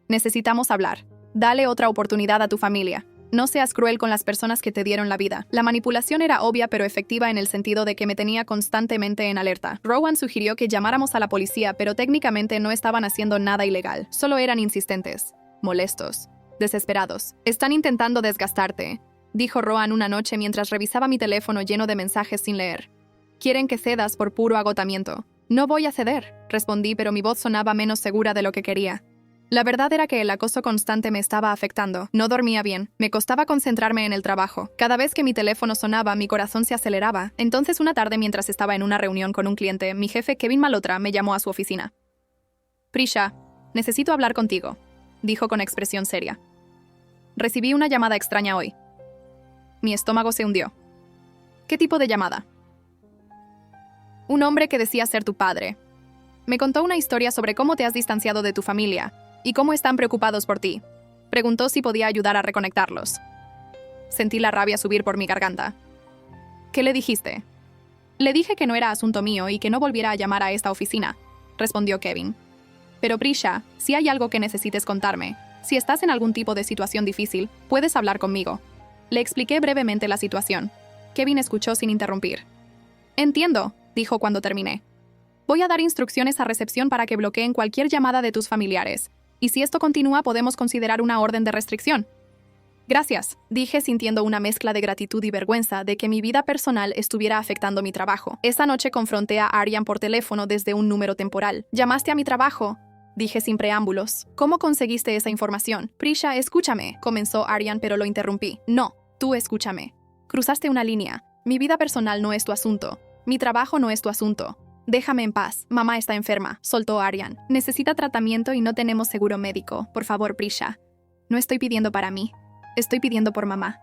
Necesitamos hablar. Dale otra oportunidad a tu familia. No seas cruel con las personas que te dieron la vida. La manipulación era obvia pero efectiva en el sentido de que me tenía constantemente en alerta. Rohan sugirió que llamáramos a la policía, pero técnicamente no estaban haciendo nada ilegal. Solo eran insistentes, molestos, desesperados. Están intentando desgastarte, dijo Rohan una noche mientras revisaba mi teléfono lleno de mensajes sin leer. Quieren que cedas por puro agotamiento. No voy a ceder, respondí, pero mi voz sonaba menos segura de lo que quería. La verdad era que el acoso constante me estaba afectando. No dormía bien. Me costaba concentrarme en el trabajo. Cada vez que mi teléfono sonaba, mi corazón se aceleraba. Entonces, una tarde, mientras estaba en una reunión con un cliente, mi jefe, Kevin Malhotra, me llamó a su oficina. Prisha, necesito hablar contigo, dijo con expresión seria. Recibí una llamada extraña hoy. Mi estómago se hundió. ¿Qué tipo de llamada? Un hombre que decía ser tu padre. Me contó una historia sobre cómo te has distanciado de tu familia y cómo están preocupados por ti. Preguntó si podía ayudar a reconectarlos. Sentí la rabia subir por mi garganta. ¿Qué le dijiste? Le dije que no era asunto mío y que no volviera a llamar a esta oficina, respondió Kevin. Pero Prisha, si hay algo que necesites contarme, si estás en algún tipo de situación difícil, puedes hablar conmigo. Le expliqué brevemente la situación. Kevin escuchó sin interrumpir. Entiendo, dijo cuando terminé. Voy a dar instrucciones a recepción para que bloqueen cualquier llamada de tus familiares. Y si esto continúa, podemos considerar una orden de restricción. Gracias, dije sintiendo una mezcla de gratitud y vergüenza de que mi vida personal estuviera afectando mi trabajo. Esa noche confronté a Aryan por teléfono desde un número temporal. ¿Llamaste a mi trabajo?, dije sin preámbulos. ¿Cómo conseguiste esa información? Prisha, escúchame, comenzó Aryan, pero lo interrumpí. No, tú escúchame. Cruzaste una línea. Mi vida personal no es tu asunto. Mi trabajo no es tu asunto. Déjame en paz. Mamá está enferma, soltó Aryan. Necesita tratamiento y no tenemos seguro médico. Por favor, Prisha. No estoy pidiendo para mí. Estoy pidiendo por mamá.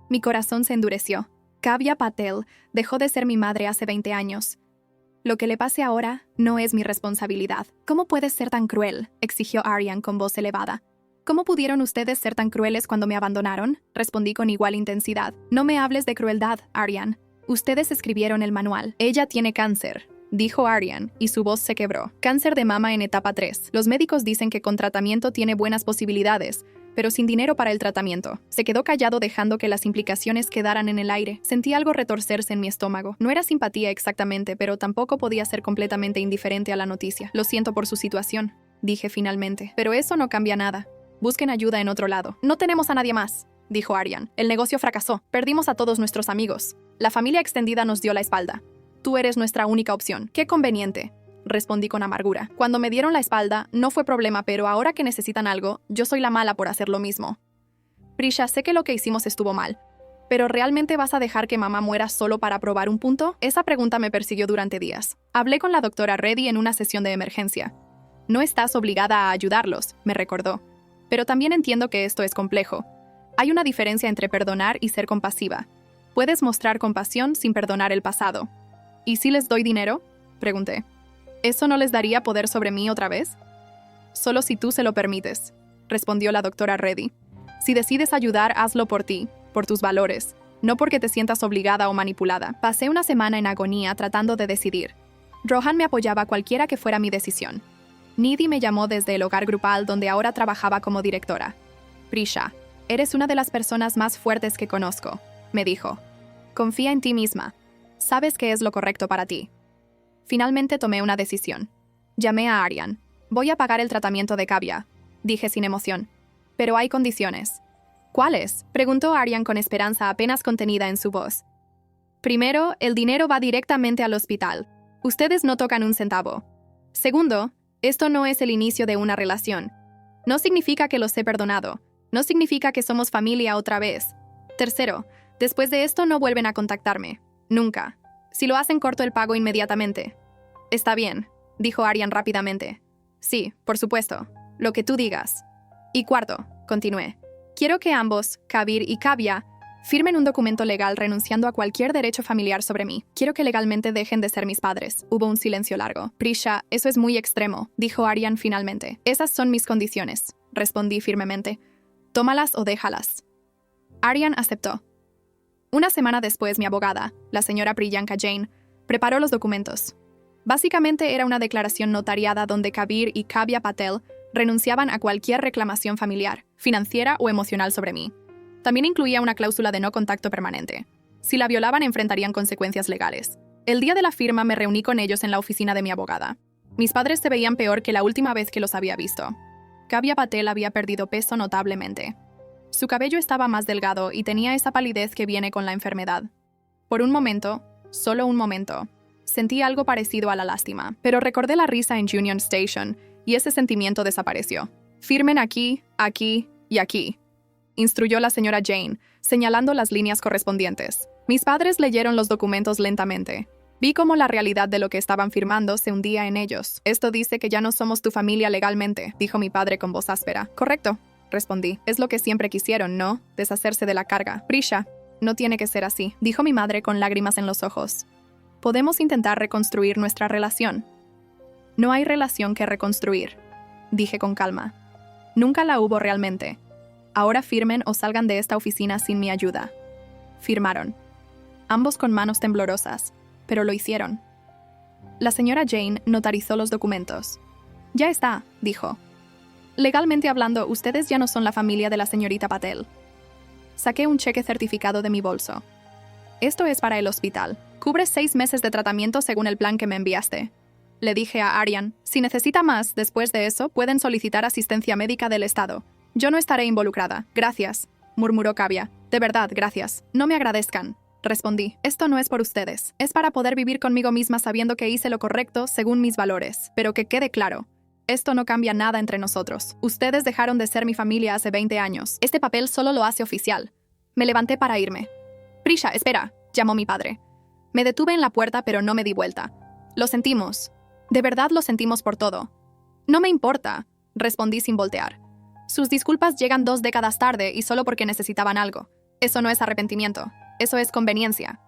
Mi corazón se endureció. Kavya Patel dejó de ser mi madre hace 20 años. Lo que le pase ahora no es mi responsabilidad. ¿Cómo puedes ser tan cruel?, exigió Aryan con voz elevada. ¿Cómo pudieron ustedes ser tan crueles cuando me abandonaron?, respondí con igual intensidad. No me hables de crueldad, Aryan. Ustedes escribieron el manual. Ella tiene cáncer, dijo Aryan, y su voz se quebró. Cáncer de mama en etapa 3. Los médicos dicen que con tratamiento tiene buenas posibilidades, pero sin dinero para el tratamiento. Se quedó callado dejando que las implicaciones quedaran en el aire. Sentí algo retorcerse en mi estómago. No era simpatía exactamente, pero tampoco podía ser completamente indiferente a la noticia. Lo siento por su situación, dije finalmente. Pero eso no cambia nada. Busquen ayuda en otro lado. No tenemos a nadie más, dijo Aryan. El negocio fracasó. Perdimos a todos nuestros amigos. La familia extendida nos dio la espalda. Tú eres nuestra única opción. ¡Qué conveniente!, respondí con amargura. Cuando me dieron la espalda, no fue problema, pero ahora que necesitan algo, yo soy la mala por hacer lo mismo. Prisha, sé que lo que hicimos estuvo mal, pero ¿realmente vas a dejar que mamá muera solo para probar un punto? Esa pregunta me persiguió durante días. Hablé con la doctora Reddy en una sesión de emergencia. No estás obligada a ayudarlos, me recordó. Pero también entiendo que esto es complejo. Hay una diferencia entre perdonar y ser compasiva. Puedes mostrar compasión sin perdonar el pasado. ¿Y si les doy dinero?, pregunté. ¿Eso no les daría poder sobre mí otra vez? Solo si tú se lo permites, respondió la doctora Reddy. Si decides ayudar, hazlo por ti, por tus valores, no porque te sientas obligada o manipulada. Pasé una semana en agonía tratando de decidir. Rohan me apoyaba cualquiera que fuera mi decisión. Nidhi me llamó desde el hogar grupal donde ahora trabajaba como directora. Prisha, eres una de las personas más fuertes que conozco, me dijo. Confía en ti misma. Sabes qué es lo correcto para ti. Finalmente tomé una decisión. Llamé a Aryan. Voy a pagar el tratamiento de Kavya, dije sin emoción. Pero hay condiciones. ¿Cuáles?, preguntó Aryan con esperanza apenas contenida en su voz. Primero, el dinero va directamente al hospital. Ustedes no tocan un centavo. Segundo, esto no es el inicio de una relación. No significa que los he perdonado. No significa que somos familia otra vez. Tercero, después de esto no vuelven a contactarme. Nunca. Si lo hacen, corto el pago inmediatamente. Está bien, dijo Aryan rápidamente. Sí, por supuesto. Lo que tú digas. Y cuarto, continué. Quiero que ambos, Kabir y Kavya, firmen un documento legal renunciando a cualquier derecho familiar sobre mí. Quiero que legalmente dejen de ser mis padres. Hubo un silencio largo. Prisha, eso es muy extremo, dijo Aryan finalmente. Esas son mis condiciones, respondí firmemente. Tómalas o déjalas. Aryan aceptó. Una semana después, mi abogada, la señora Priyanka Jain, preparó los documentos. Básicamente era una declaración notariada donde Kabir y Kavya Patel renunciaban a cualquier reclamación familiar, financiera o emocional sobre mí. También incluía una cláusula de no contacto permanente. Si la violaban, enfrentarían consecuencias legales. El día de la firma me reuní con ellos en la oficina de mi abogada. Mis padres se veían peor que la última vez que los había visto. Kavya Patel había perdido peso notablemente. Su cabello estaba más delgado y tenía esa palidez que viene con la enfermedad. Por un momento, solo un momento, sentí algo parecido a la lástima, pero recordé la risa en Union Station y ese sentimiento desapareció. Firmen aquí, aquí y aquí, instruyó la señora Jane, señalando las líneas correspondientes. Mis padres leyeron los documentos lentamente. Vi cómo la realidad de lo que estaban firmando se hundía en ellos. Esto dice que ya no somos tu familia legalmente, dijo mi padre con voz áspera. Correcto, respondí. Es lo que siempre quisieron, ¿no? Deshacerse de la carga. Prisha, no tiene que ser así, dijo mi madre con lágrimas en los ojos. Podemos intentar reconstruir nuestra relación. No hay relación que reconstruir, dije con calma. Nunca la hubo realmente. Ahora firmen o salgan de esta oficina sin mi ayuda. Firmaron. Ambos con manos temblorosas, pero lo hicieron. La señora Jane notarizó los documentos. Ya está, dijo. Legalmente hablando, ustedes ya no son la familia de la señorita Patel. Saqué un cheque certificado de mi bolso. Esto es para el hospital. Cubre 6 meses de tratamiento según el plan que me enviaste. Le dije a Aryan, si necesita más, después de eso, pueden solicitar asistencia médica del Estado. Yo no estaré involucrada. Gracias, murmuró Kavya. De verdad, gracias. No me agradezcan. Respondí, esto no es por ustedes. Es para poder vivir conmigo misma sabiendo que hice lo correcto según mis valores. Pero que quede claro, esto no cambia nada entre nosotros. Ustedes dejaron de ser mi familia hace 20 años. Este papel solo lo hace oficial. Me levanté para irme. Prisha, espera, llamó mi padre. Me detuve en la puerta, pero no me di vuelta. Lo sentimos. De verdad lo sentimos por todo. No me importa, respondí sin voltear. Sus disculpas llegan 2 décadas tarde y solo porque necesitaban algo. Eso no es arrepentimiento. Eso es conveniencia.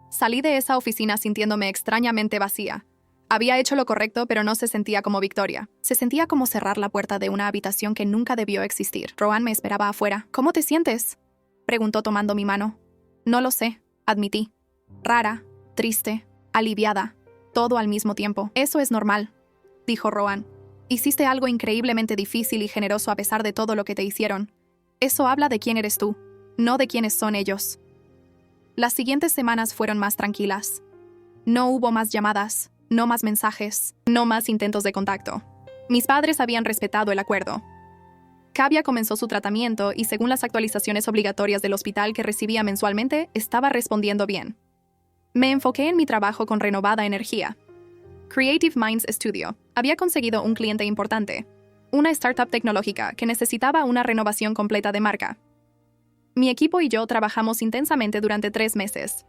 Salí de esa oficina sintiéndome extrañamente vacía. Había hecho lo correcto, pero no se sentía como victoria. Se sentía como cerrar la puerta de una habitación que nunca debió existir. Rohan me esperaba afuera. ¿Cómo te sientes?, preguntó tomando mi mano. No lo sé, admití. Rara, triste, aliviada, todo al mismo tiempo. Eso es normal, dijo Rohan. Hiciste algo increíblemente difícil y generoso a pesar de todo lo que te hicieron. Eso habla de quién eres tú, no de quiénes son ellos. Las siguientes semanas fueron más tranquilas. No hubo más llamadas, no más mensajes, no más intentos de contacto. Mis padres habían respetado el acuerdo. Kavya comenzó su tratamiento y, según las actualizaciones obligatorias del hospital que recibía mensualmente, estaba respondiendo bien. Me enfoqué en mi trabajo con renovada energía. Creative Minds Studio había conseguido un cliente importante, una startup tecnológica que necesitaba una renovación completa de marca. Mi equipo y yo trabajamos intensamente durante 3 meses.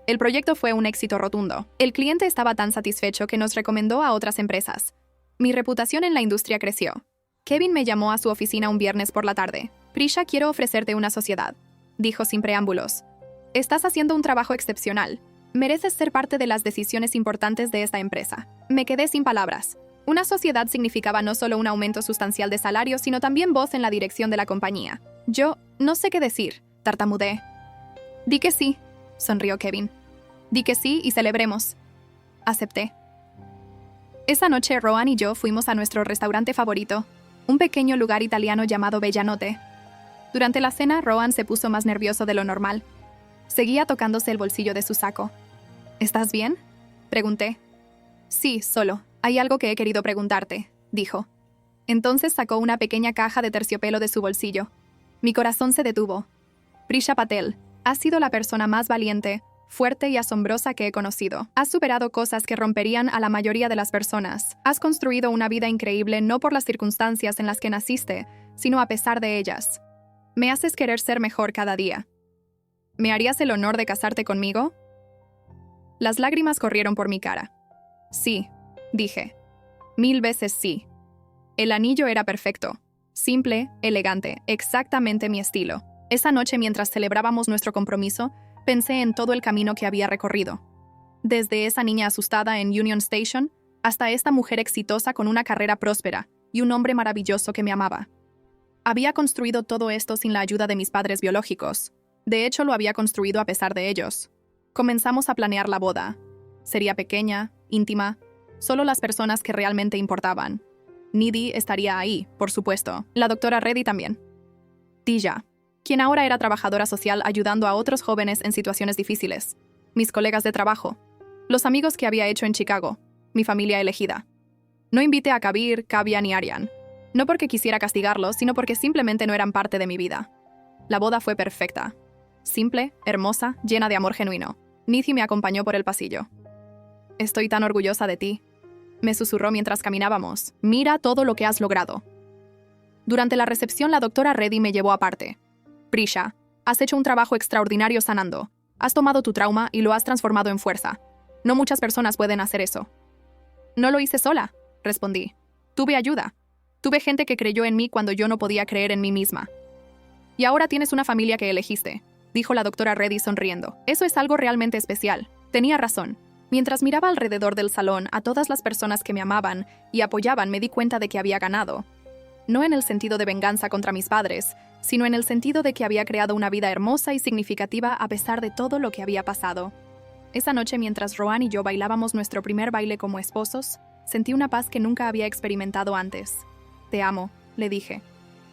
El proyecto fue un éxito rotundo. El cliente estaba tan satisfecho que nos recomendó a otras empresas. Mi reputación en la industria creció. Kevin me llamó a su oficina un viernes por la tarde. Prisha, quiero ofrecerte una sociedad, dijo sin preámbulos. Estás haciendo un trabajo excepcional. Mereces ser parte de las decisiones importantes de esta empresa. Me quedé sin palabras. Una sociedad significaba no solo un aumento sustancial de salario, sino también voz en la dirección de la compañía. Yo no sé qué decir, tartamudeé. Di que sí, sonrió Kevin. Di que sí y celebremos. Acepté. Esa noche Rohan y yo fuimos a nuestro restaurante favorito, un pequeño lugar italiano llamado Bellanote. Durante la cena, Rohan se puso más nervioso de lo normal. Seguía tocándose el bolsillo de su saco. ¿Estás bien?, pregunté. Sí, solo. Hay algo que he querido preguntarte, dijo. Entonces sacó una pequeña caja de terciopelo de su bolsillo. Mi corazón se detuvo. Prisha Patel, has sido la persona más valiente, fuerte y asombrosa que he conocido. Has superado cosas que romperían a la mayoría de las personas. Has construido una vida increíble no por las circunstancias en las que naciste, sino a pesar de ellas. Me haces querer ser mejor cada día. ¿Me harías el honor de casarte conmigo? Las lágrimas corrieron por mi cara. Sí, dije. 1000 veces sí. El anillo era perfecto. Simple, elegante, exactamente mi estilo. Esa noche, mientras celebrábamos nuestro compromiso, pensé en todo el camino que había recorrido. Desde esa niña asustada en Union Station hasta esta mujer exitosa con una carrera próspera y un hombre maravilloso que me amaba. Había construido todo esto sin la ayuda de mis padres biológicos. De hecho, lo había construido a pesar de ellos. Comenzamos a planear la boda. Sería pequeña, íntima, solo las personas que realmente importaban. Nidhi estaría ahí, por supuesto. La doctora Reddy también. Dija, quien ahora era trabajadora social ayudando a otros jóvenes en situaciones difíciles. Mis colegas de trabajo. Los amigos que había hecho en Chicago. Mi familia elegida. No invité a Kabir, Kavya ni Aryan. No porque quisiera castigarlos, sino porque simplemente no eran parte de mi vida. La boda fue perfecta. Simple, hermosa, llena de amor genuino. Nidhi me acompañó por el pasillo. Estoy tan orgullosa de ti, me susurró mientras caminábamos. Mira todo lo que has logrado. Durante la recepción, la doctora Reddy me llevó aparte. Prisha, has hecho un trabajo extraordinario sanando. Has tomado tu trauma y lo has transformado en fuerza. No muchas personas pueden hacer eso. No lo hice sola, respondí. Tuve ayuda. Tuve gente que creyó en mí cuando yo no podía creer en mí misma. Y ahora tienes una familia que elegiste, dijo la doctora Reddy sonriendo. Eso es algo realmente especial. Tenía razón. Mientras miraba alrededor del salón a todas las personas que me amaban y apoyaban, me di cuenta de que había ganado. No en el sentido de venganza contra mis padres, sino en el sentido de que había creado una vida hermosa y significativa a pesar de todo lo que había pasado. Esa noche, mientras Rohan y yo bailábamos nuestro primer baile como esposos, Sentí una paz que nunca había experimentado antes. Te amo, le dije.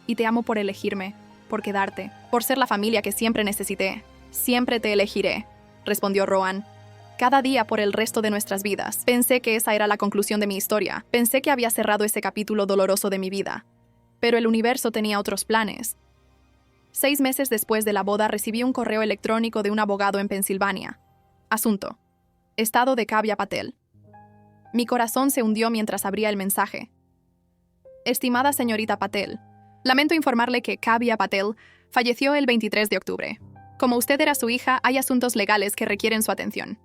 Y te amo por elegirme, por quedarte, por ser la familia que siempre necesité. Siempre te elegiré, respondió Rowan. Cada día por el resto de nuestras vidas. Pensé que esa era la conclusión de mi historia. Pensé que había cerrado ese capítulo doloroso de mi vida. Pero el universo tenía otros planes. 6 meses después de la boda recibí un correo electrónico de un abogado en Pensilvania. Asunto: estado de Kavya Patel. Mi corazón se hundió mientras abría el mensaje. Estimada señorita Patel, lamento informarle que Kavya Patel falleció el 23 de octubre. Como usted era su hija, hay asuntos legales que requieren su atención.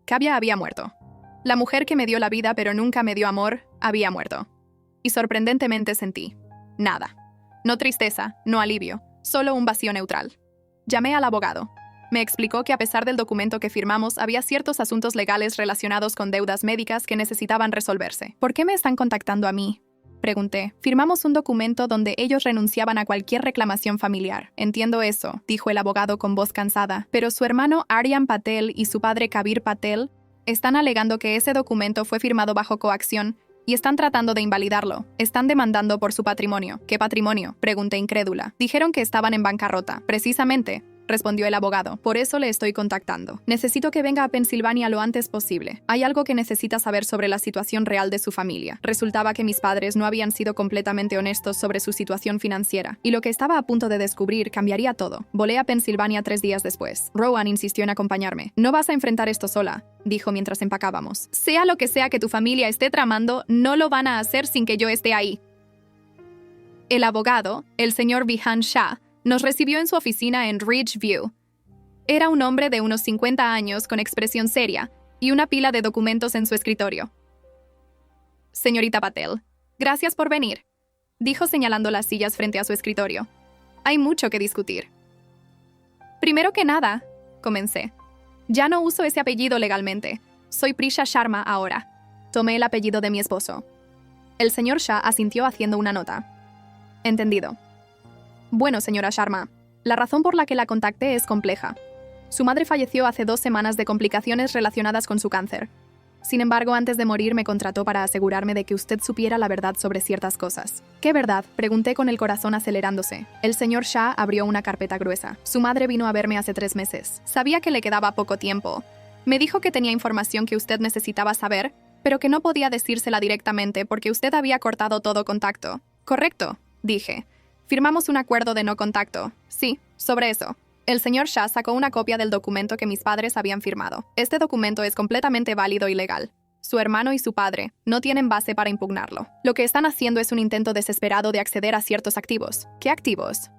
Kavya había muerto. La mujer que me dio la vida pero nunca me dio amor, había muerto. Y sorprendentemente sentí nada. No tristeza, no alivio, solo un vacío neutral. Llamé al abogado. Me explicó que a pesar del documento que firmamos, había ciertos asuntos legales relacionados con deudas médicas que necesitaban resolverse. ¿Por qué me están contactando a mí?, pregunté. Firmamos un documento donde ellos renunciaban a cualquier reclamación familiar. Entiendo eso, dijo el abogado con voz cansada, pero su hermano Aryan Patel y su padre Kabir Patel están alegando que ese documento fue firmado bajo coacción y están tratando de invalidarlo. Están demandando por su patrimonio. ¿Qué patrimonio?, pregunté incrédula. Dijeron que estaban en bancarrota. Precisamente, respondió el abogado. Por eso le estoy contactando. Necesito que venga a Pensilvania lo antes posible. Hay algo que necesita saber sobre la situación real de su familia. Resultaba que mis padres no habían sido completamente honestos sobre su situación financiera, y lo que estaba a punto de descubrir cambiaría todo. Volé a Pensilvania 3 días después. Rowan insistió en acompañarme. No vas a enfrentar esto sola, dijo mientras empacábamos. Sea lo que sea que tu familia esté tramando, no lo van a hacer sin que yo esté ahí. El abogado, el señor Vihan Shah, nos recibió en su oficina en Ridgeview. Era un hombre de unos 50 años con expresión seria y una pila de documentos en su escritorio. Señorita Patel, gracias por venir, dijo señalando las sillas frente a su escritorio. Hay mucho que discutir. Primero que nada, comencé. Ya no uso ese apellido legalmente. Soy Prisha Sharma ahora. Tomé el apellido de mi esposo. El señor Shah asintió haciendo una nota. Entendido. Bueno, señora Sharma, la razón por la que la contacté es compleja. Su madre falleció hace 2 semanas de complicaciones relacionadas con su cáncer. Sin embargo, antes de morir me contrató para asegurarme de que usted supiera la verdad sobre ciertas cosas. ¿Qué verdad?, pregunté con el corazón acelerándose. El señor Shah abrió una carpeta gruesa. Su madre vino a verme hace 3 meses. Sabía que le quedaba poco tiempo. Me dijo que tenía información que usted necesitaba saber, pero que no podía decírsela directamente porque usted había cortado todo contacto. Correcto, dije. Firmamos un acuerdo de no contacto. Sí, sobre eso. El señor Shah sacó una copia del documento que mis padres habían firmado. Este documento es completamente válido y legal. Su hermano y su padre no tienen base para impugnarlo. Lo que están haciendo es un intento desesperado de acceder a ciertos activos. ¿Qué activos?,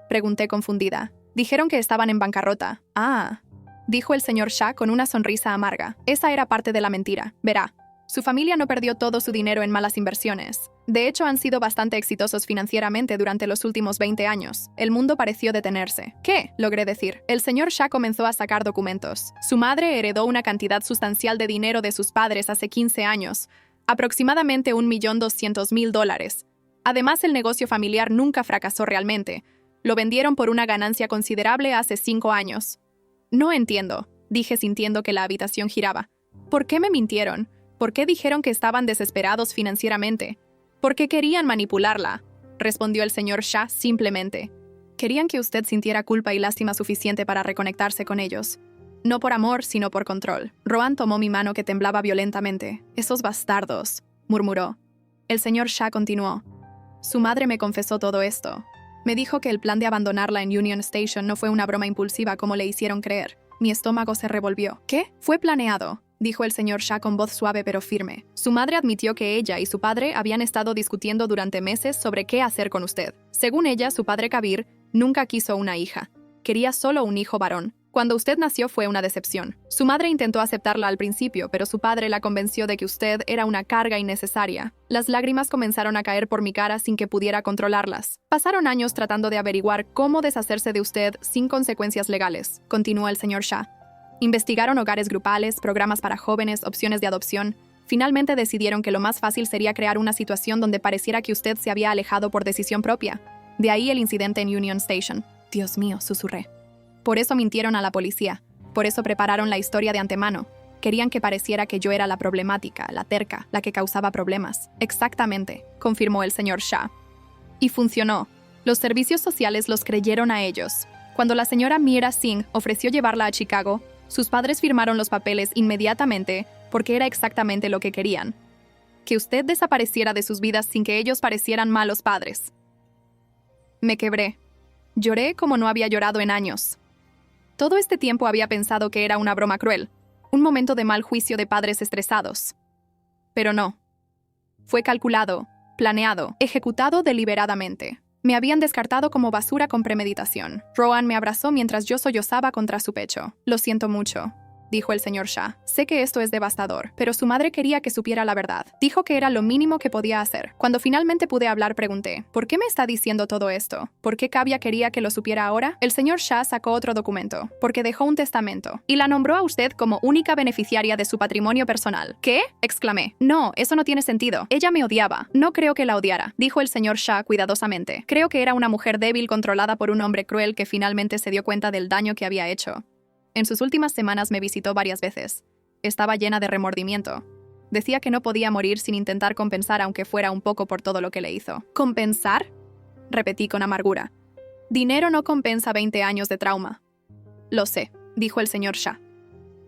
pregunté confundida. Dijeron que estaban en bancarrota. Ah, dijo el señor Shah con una sonrisa amarga. Esa era parte de la mentira. Verá. Su familia no perdió todo su dinero en malas inversiones. De hecho, han sido bastante exitosos financieramente durante los últimos 20 años. El mundo pareció detenerse. ¿Qué?, logré decir. El señor Shah comenzó a sacar documentos. Su madre heredó una cantidad sustancial de dinero de sus padres hace 15 años, aproximadamente $1.200.000. Además, el negocio familiar nunca fracasó realmente. Lo vendieron por una ganancia considerable hace 5 años. No entiendo, dije sintiendo que la habitación giraba. ¿Por qué me mintieron? ¿Por qué dijeron que estaban desesperados financieramente? ¿Por qué querían manipularla?, respondió el señor Shah simplemente. Querían que usted sintiera culpa y lástima suficiente para reconectarse con ellos. No por amor, sino por control. Rowan tomó mi mano que temblaba violentamente. «Esos bastardos», murmuró. El señor Shah continuó. Su madre me confesó todo esto. Me dijo que el plan de abandonarla en Union Station no fue una broma impulsiva como le hicieron creer. Mi estómago se revolvió. «¿Qué? Fue planeado», dijo el señor Shah con voz suave pero firme. Su madre admitió que ella y su padre habían estado discutiendo durante meses sobre qué hacer con usted. Según ella, su padre Kabir nunca quiso una hija. Quería solo un hijo varón. Cuando usted nació fue una decepción. Su madre intentó aceptarla al principio, pero su padre la convenció de que usted era una carga innecesaria. Las lágrimas comenzaron a caer por mi cara sin que pudiera controlarlas. Pasaron años tratando de averiguar cómo deshacerse de usted sin consecuencias legales, continuó el señor Shah. Investigaron hogares grupales, programas para jóvenes, opciones de adopción. Finalmente decidieron que lo más fácil sería crear una situación donde pareciera que usted se había alejado por decisión propia. De ahí el incidente en Union Station. Dios mío, susurré. Por eso mintieron a la policía. Por eso prepararon la historia de antemano. Querían que pareciera que yo era la problemática, la terca, la que causaba problemas. Exactamente, confirmó el señor Shah. Y funcionó. Los servicios sociales los creyeron a ellos. Cuando la señora Meera Singh ofreció llevarla a Chicago, sus padres firmaron los papeles inmediatamente porque era exactamente lo que querían. Que usted desapareciera de sus vidas sin que ellos parecieran malos padres. Me quebré. Lloré como no había llorado en años. Todo este tiempo había pensado que era una broma cruel, un momento de mal juicio de padres estresados. Pero no. Fue calculado, planeado, ejecutado deliberadamente. Me habían descartado como basura con premeditación. Rohan me abrazó mientras yo sollozaba contra su pecho. Lo siento mucho, dijo el señor Shah. Sé que esto es devastador, pero su madre quería que supiera la verdad. Dijo que era lo mínimo que podía hacer. Cuando finalmente pude hablar, pregunté, ¿por qué me está diciendo todo esto? ¿Por qué Kavya quería que lo supiera ahora? El señor Shah sacó otro documento, porque dejó un testamento, y la nombró a usted como única beneficiaria de su patrimonio personal. ¿Qué? Exclamé. No, eso no tiene sentido. Ella me odiaba. No creo que la odiara, dijo el señor Shah cuidadosamente. Creo que era una mujer débil controlada por un hombre cruel que finalmente se dio cuenta del daño que había hecho. En sus últimas semanas me visitó varias veces. Estaba llena de remordimiento. Decía que no podía morir sin intentar compensar, aunque fuera un poco, por todo lo que le hizo. ¿Compensar? Repetí con amargura. Dinero no compensa 20 años de trauma. Lo sé, dijo el señor Shah.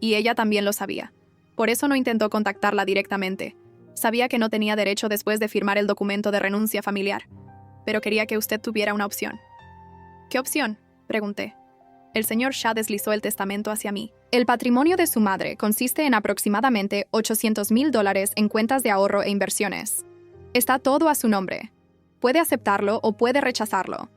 Y ella también lo sabía. Por eso no intentó contactarla directamente. Sabía que no tenía derecho después de firmar el documento de renuncia familiar. Pero quería que usted tuviera una opción. ¿Qué opción?, pregunté. El señor Shah deslizó el testamento hacia mí. El patrimonio de su madre consiste en aproximadamente $800,000 en cuentas de ahorro e inversiones. Está todo a su nombre. Puede aceptarlo o puede rechazarlo.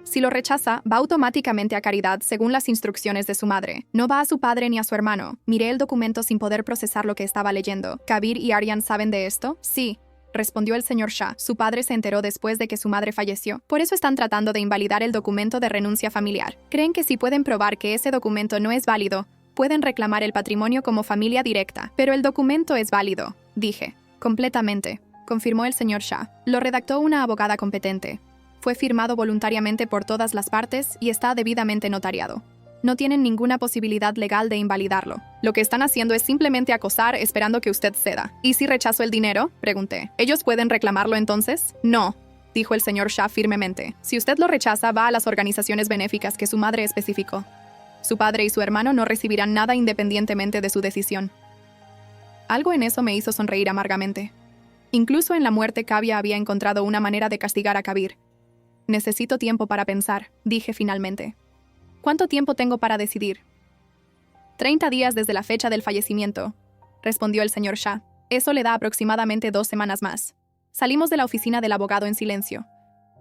Si lo rechaza, va automáticamente a caridad según las instrucciones de su madre. No va a su padre ni a su hermano. Miré el documento sin poder procesar lo que estaba leyendo. ¿Kabir y Aryan saben de esto? Sí, respondió el señor Shah. Su padre se enteró después de que su madre falleció. Por eso están tratando de invalidar el documento de renuncia familiar. Creen que si pueden probar que ese documento no es válido, pueden reclamar el patrimonio como familia directa. Pero el documento es válido, dije. Completamente, confirmó el señor Shah. Lo redactó una abogada competente. Fue firmado voluntariamente por todas las partes y está debidamente notariado. No tienen ninguna posibilidad legal de invalidarlo. Lo que están haciendo es simplemente acosar esperando que usted ceda. ¿Y si rechazo el dinero?, pregunté. ¿Ellos pueden reclamarlo entonces? No, dijo el señor Shah firmemente. Si usted lo rechaza, va a las organizaciones benéficas que su madre especificó. Su padre y su hermano no recibirán nada independientemente de su decisión. Algo en eso me hizo sonreír amargamente. Incluso en la muerte, Kavya había encontrado una manera de castigar a Kabir. Necesito tiempo para pensar, dije finalmente. ¿Cuánto tiempo tengo para decidir? 30 días desde la fecha del fallecimiento, respondió el señor Shah. Eso le da aproximadamente 2 semanas más. Salimos de la oficina del abogado en silencio.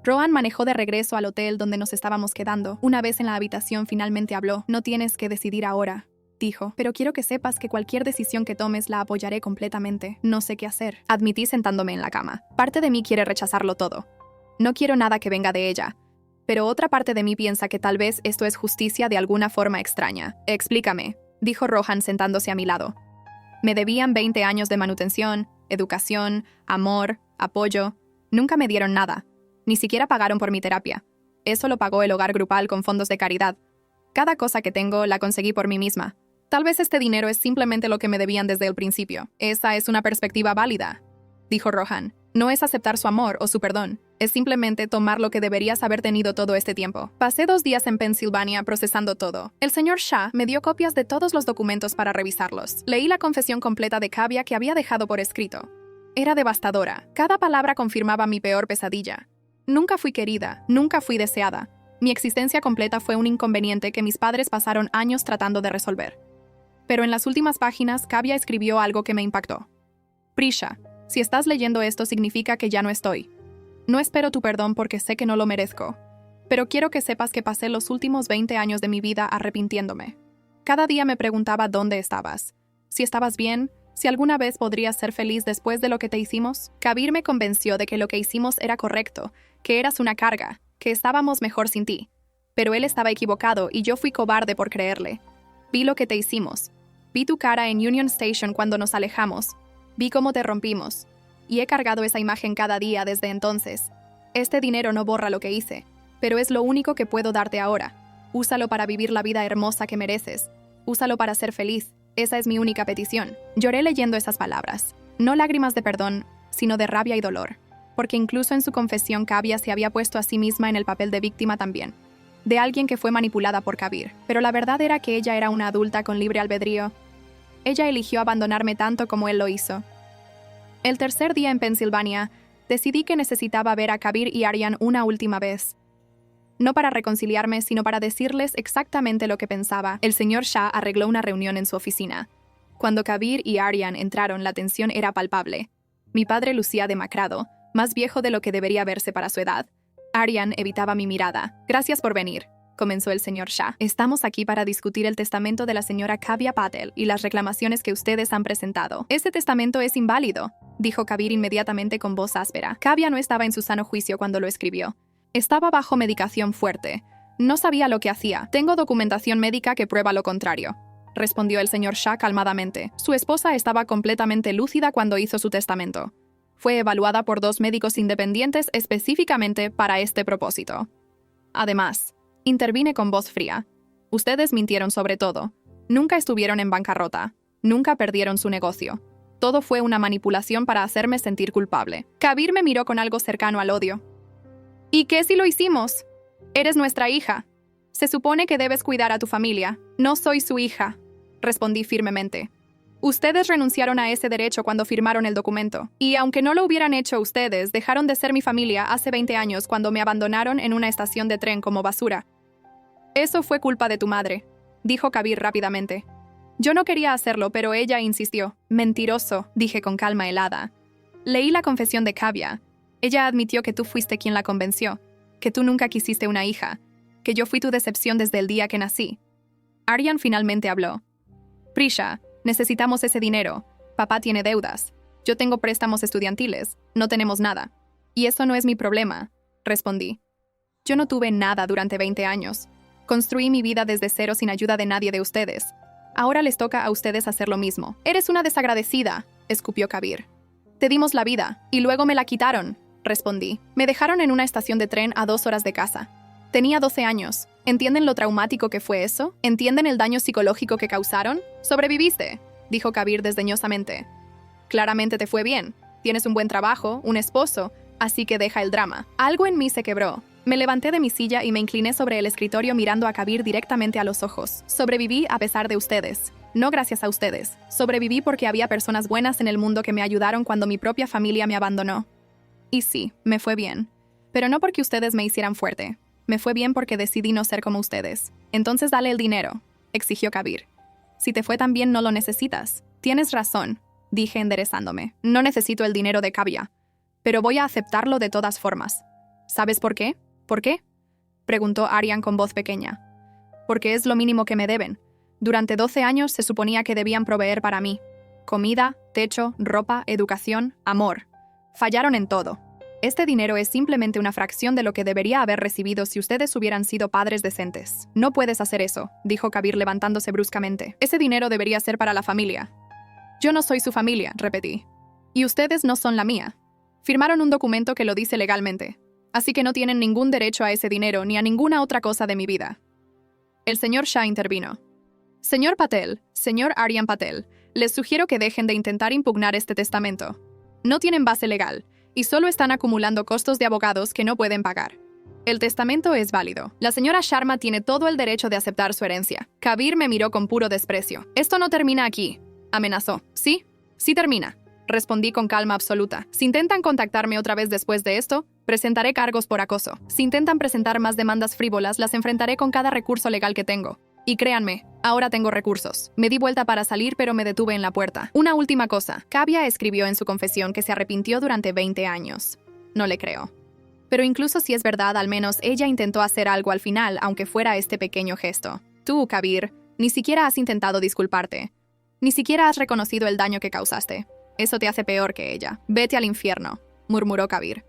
Rohan manejó de regreso al hotel donde nos estábamos quedando. Una vez en la habitación finalmente habló. No tienes que decidir ahora, dijo, pero quiero que sepas que cualquier decisión que tomes la apoyaré completamente. No sé qué hacer, admití sentándome en la cama. Parte de mí quiere rechazarlo todo. No quiero nada que venga de ella. Pero otra parte de mí piensa que tal vez esto es justicia de alguna forma extraña. Explícame, dijo Rohan sentándose a mi lado. Me debían 20 años de manutención, educación, amor, apoyo. Nunca me dieron nada. Ni siquiera pagaron por mi terapia. Eso lo pagó el hogar grupal con fondos de caridad. Cada cosa que tengo la conseguí por mí misma. Tal vez este dinero es simplemente lo que me debían desde el principio. Esa es una perspectiva válida, dijo Rohan. No es aceptar su amor o su perdón. Es simplemente tomar lo que deberías haber tenido todo este tiempo. Pasé 2 días en Pensilvania procesando todo. El señor Shah me dio copias de todos los documentos para revisarlos. Leí la confesión completa de Kavya que había dejado por escrito. Era devastadora. Cada palabra confirmaba mi peor pesadilla. Nunca fui querida, nunca fui deseada. Mi existencia completa fue un inconveniente que mis padres pasaron años tratando de resolver. Pero en las últimas páginas, Kavya escribió algo que me impactó. Prisha, si estás leyendo esto significa que ya no estoy. No espero tu perdón porque sé que no lo merezco, pero quiero que sepas que pasé los últimos 20 años de mi vida arrepintiéndome. Cada día me preguntaba dónde estabas, si estabas bien, si alguna vez podrías ser feliz después de lo que te hicimos. Kabir me convenció de que lo que hicimos era correcto, que eras una carga, que estábamos mejor sin ti. Pero él estaba equivocado y yo fui cobarde por creerle. Vi lo que te hicimos. Vi tu cara en Union Station cuando nos alejamos. Vi cómo te rompimos. Y he cargado esa imagen cada día desde entonces. Este dinero no borra lo que hice, pero es lo único que puedo darte ahora. Úsalo para vivir la vida hermosa que mereces. Úsalo para ser feliz. Esa es mi única petición. Lloré leyendo esas palabras. No lágrimas de perdón, sino de rabia y dolor. Porque incluso en su confesión Kavya se había puesto a sí misma en el papel de víctima también. De alguien que fue manipulada por Kabir. Pero la verdad era que ella era una adulta con libre albedrío. Ella eligió abandonarme tanto como él lo hizo. El tercer día en Pensilvania, decidí que necesitaba ver a Kabir y Aryan una última vez. No para reconciliarme, sino para decirles exactamente lo que pensaba. El señor Shah arregló una reunión en su oficina. Cuando Kabir y Aryan entraron, la tensión era palpable. Mi padre lucía demacrado, más viejo de lo que debería verse para su edad. Aryan evitaba mi mirada. «Gracias por venir», comenzó el señor Shah. «Estamos aquí para discutir el testamento de la señora Kavya Patel y las reclamaciones que ustedes han presentado. Este testamento es inválido», dijo Kabir inmediatamente con voz áspera. Kavya no estaba en su sano juicio cuando lo escribió. Estaba bajo medicación fuerte. No sabía lo que hacía. «Tengo documentación médica que prueba lo contrario», respondió el señor Shah calmadamente. Su esposa estaba completamente lúcida cuando hizo su testamento. Fue evaluada por 2 médicos independientes específicamente para este propósito. Además, intervine con voz fría. Ustedes mintieron sobre todo. Nunca estuvieron en bancarrota. Nunca perdieron su negocio. Todo fue una manipulación para hacerme sentir culpable. Kabir me miró con algo cercano al odio. ¿Y qué si lo hicimos? Eres nuestra hija. Se supone que debes cuidar a tu familia. No soy su hija, respondí firmemente. Ustedes renunciaron a ese derecho cuando firmaron el documento. Y aunque no lo hubieran hecho ustedes, dejaron de ser mi familia hace 20 años cuando me abandonaron en una estación de tren como basura. Eso fue culpa de tu madre, dijo Kabir rápidamente. Yo no quería hacerlo, pero ella insistió. Mentiroso, dije con calma helada. Leí la confesión de Kavya. Ella admitió que tú fuiste quien la convenció, que tú nunca quisiste una hija, que yo fui tu decepción desde el día que nací. Aryan finalmente habló. Prisha, necesitamos ese dinero. Papá tiene deudas. Yo tengo préstamos estudiantiles. No tenemos nada. Y eso no es mi problema, respondí. Yo no tuve nada durante 20 años. Construí mi vida desde cero sin ayuda de nadie de ustedes. Ahora les toca a ustedes hacer lo mismo. Eres una desagradecida, escupió Kabir. Te dimos la vida, y luego me la quitaron, respondí. Me dejaron en una estación de tren a 2 horas de casa. Tenía 12 años. ¿Entienden lo traumático que fue eso? ¿Entienden el daño psicológico que causaron? Sobreviviste, dijo Kabir desdeñosamente. Claramente te fue bien. Tienes un buen trabajo, un esposo, así que deja el drama. Algo en mí se quebró. Me levanté de mi silla y me incliné sobre el escritorio mirando a Kabir directamente a los ojos. Sobreviví a pesar de ustedes. No gracias a ustedes. Sobreviví porque había personas buenas en el mundo que me ayudaron cuando mi propia familia me abandonó. Y sí, me fue bien. Pero no porque ustedes me hicieran fuerte. Me fue bien porque decidí no ser como ustedes. Entonces dale el dinero, exigió Kabir. Si te fue tan bien no lo necesitas. Tienes razón, dije enderezándome. No necesito el dinero de Kavya, pero voy a aceptarlo de todas formas. ¿Sabes por qué? ¿Por qué?, preguntó Aryan con voz pequeña. Porque es lo mínimo que me deben. Durante 12 años se suponía que debían proveer para mí. Comida, techo, ropa, educación, amor. Fallaron en todo. Este dinero es simplemente una fracción de lo que debería haber recibido si ustedes hubieran sido padres decentes. No puedes hacer eso, dijo Kabir levantándose bruscamente. Ese dinero debería ser para la familia. Yo no soy su familia, repetí. Y ustedes no son la mía. Firmaron un documento que lo dice legalmente. Así que no tienen ningún derecho a ese dinero ni a ninguna otra cosa de mi vida. El señor Shah intervino. Señor Patel, señor Aryan Patel, les sugiero que dejen de intentar impugnar este testamento. No tienen base legal y solo están acumulando costos de abogados que no pueden pagar. El testamento es válido. La señora Sharma tiene todo el derecho de aceptar su herencia. Kabir me miró con puro desprecio. Esto no termina aquí, amenazó. ¿Sí? Sí termina, respondí con calma absoluta. Si intentan contactarme otra vez después de esto, presentaré cargos por acoso. Si intentan presentar más demandas frívolas, las enfrentaré con cada recurso legal que tengo. Y créanme, ahora tengo recursos. Me di vuelta para salir, pero me detuve en la puerta. Una última cosa. Kavya escribió en su confesión que se arrepintió durante 20 años. No le creo. Pero incluso si es verdad, al menos ella intentó hacer algo al final, aunque fuera este pequeño gesto. Tú, Kabir, ni siquiera has intentado disculparte. Ni siquiera has reconocido el daño que causaste. Eso te hace peor que ella. Vete al infierno, murmuró Kabir.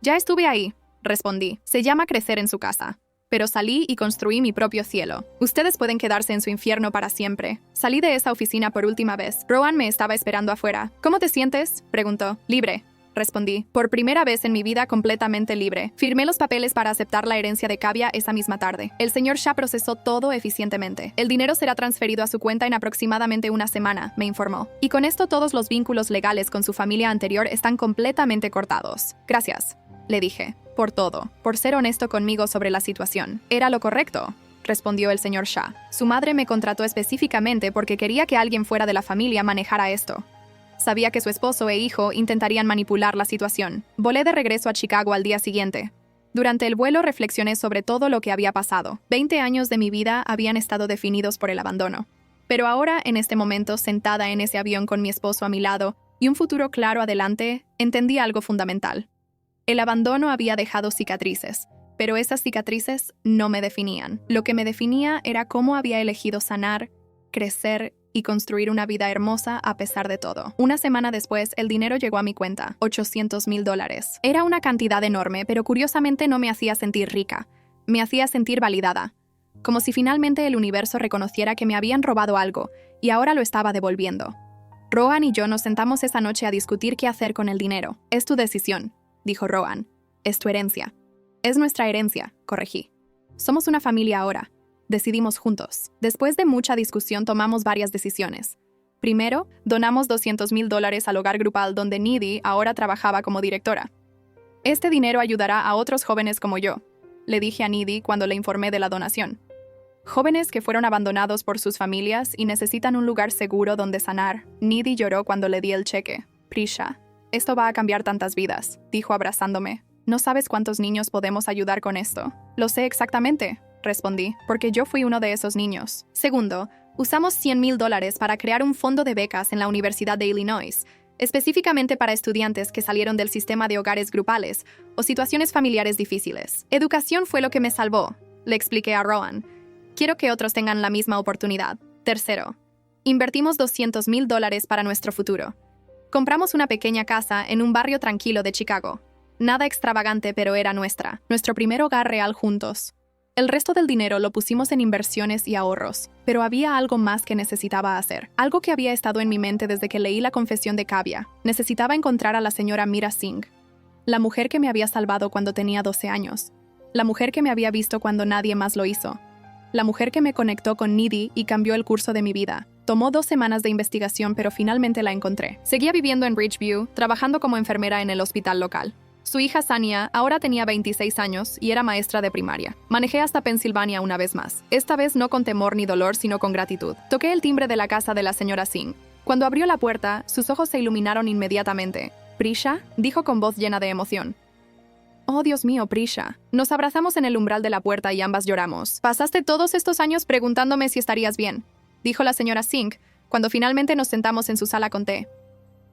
Ya estuve ahí, respondí. Se llama crecer en su casa. Pero salí y construí mi propio cielo. Ustedes pueden quedarse en su infierno para siempre. Salí de esa oficina por última vez. Rohan me estaba esperando afuera. ¿Cómo te sientes?, preguntó. Libre, respondí. Por primera vez en mi vida completamente libre. Firmé los papeles para aceptar la herencia de Kavya esa misma tarde. El señor Shah procesó todo eficientemente. El dinero será transferido a su cuenta en aproximadamente una semana, me informó. Y con esto todos los vínculos legales con su familia anterior están completamente cortados. Gracias, le dije, por todo, por ser honesto conmigo sobre la situación. Era lo correcto, respondió el señor Shah. Su madre me contrató específicamente porque quería que alguien fuera de la familia manejara esto. Sabía que su esposo e hijo intentarían manipular la situación. Volé de regreso a Chicago al día siguiente. Durante el vuelo reflexioné sobre todo lo que había pasado. 20 años de mi vida habían estado definidos por el abandono. Pero ahora, en este momento, sentada en ese avión con mi esposo a mi lado y un futuro claro adelante, entendí algo fundamental. El abandono había dejado cicatrices, pero esas cicatrices no me definían. Lo que me definía era cómo había elegido sanar, crecer y construir una vida hermosa a pesar de todo. Una semana después, el dinero llegó a mi cuenta, $800,000. Era una cantidad enorme, pero curiosamente no me hacía sentir rica. Me hacía sentir validada. Como si finalmente el universo reconociera que me habían robado algo, y ahora lo estaba devolviendo. Rohan y yo nos sentamos esa noche a discutir qué hacer con el dinero. Es tu decisión, dijo Rohan. Es tu herencia. Es nuestra herencia, corregí. Somos una familia ahora. Decidimos juntos. Después de mucha discusión tomamos varias decisiones. Primero, donamos $200,000 al hogar grupal donde Nidhi ahora trabajaba como directora. Este dinero ayudará a otros jóvenes como yo, le dije a Nidhi cuando le informé de la donación. Jóvenes que fueron abandonados por sus familias y necesitan un lugar seguro donde sanar. Nidhi lloró cuando le di el cheque. Prisha, esto va a cambiar tantas vidas, dijo abrazándome. No sabes cuántos niños podemos ayudar con esto. Lo sé exactamente, respondí, porque yo fui uno de esos niños. Segundo, usamos $100,000 para crear un fondo de becas en la Universidad de Illinois, específicamente para estudiantes que salieron del sistema de hogares grupales o situaciones familiares difíciles. Educación fue lo que me salvó, le expliqué a Rohan. Quiero que otros tengan la misma oportunidad. Tercero, invertimos $200,000 para nuestro futuro. Compramos una pequeña casa en un barrio tranquilo de Chicago. Nada extravagante, pero era nuestro primer hogar real juntos. El resto del dinero lo pusimos en inversiones y ahorros, pero había algo más que necesitaba hacer. Algo que había estado en mi mente desde que leí la confesión de Kavya. Necesitaba encontrar a la señora Meera Singh, la mujer que me había salvado cuando tenía 12 años, la mujer que me había visto cuando nadie más lo hizo, la mujer que me conectó con Nidhi y cambió el curso de mi vida. Tomó 2 semanas de investigación, pero finalmente la encontré. Seguía viviendo en Ridgeview, trabajando como enfermera en el hospital local. Su hija Sania ahora tenía 26 años y era maestra de primaria. Manejé hasta Pensilvania una vez más. Esta vez no con temor ni dolor, sino con gratitud. Toqué el timbre de la casa de la señora Singh. Cuando abrió la puerta, sus ojos se iluminaron inmediatamente. «Prisha», dijo con voz llena de emoción. «Oh, Dios mío, Prisha». Nos abrazamos en el umbral de la puerta y ambas lloramos. «Pasaste todos estos años preguntándome si estarías bien», dijo la señora Singh, cuando finalmente nos sentamos en su sala con té.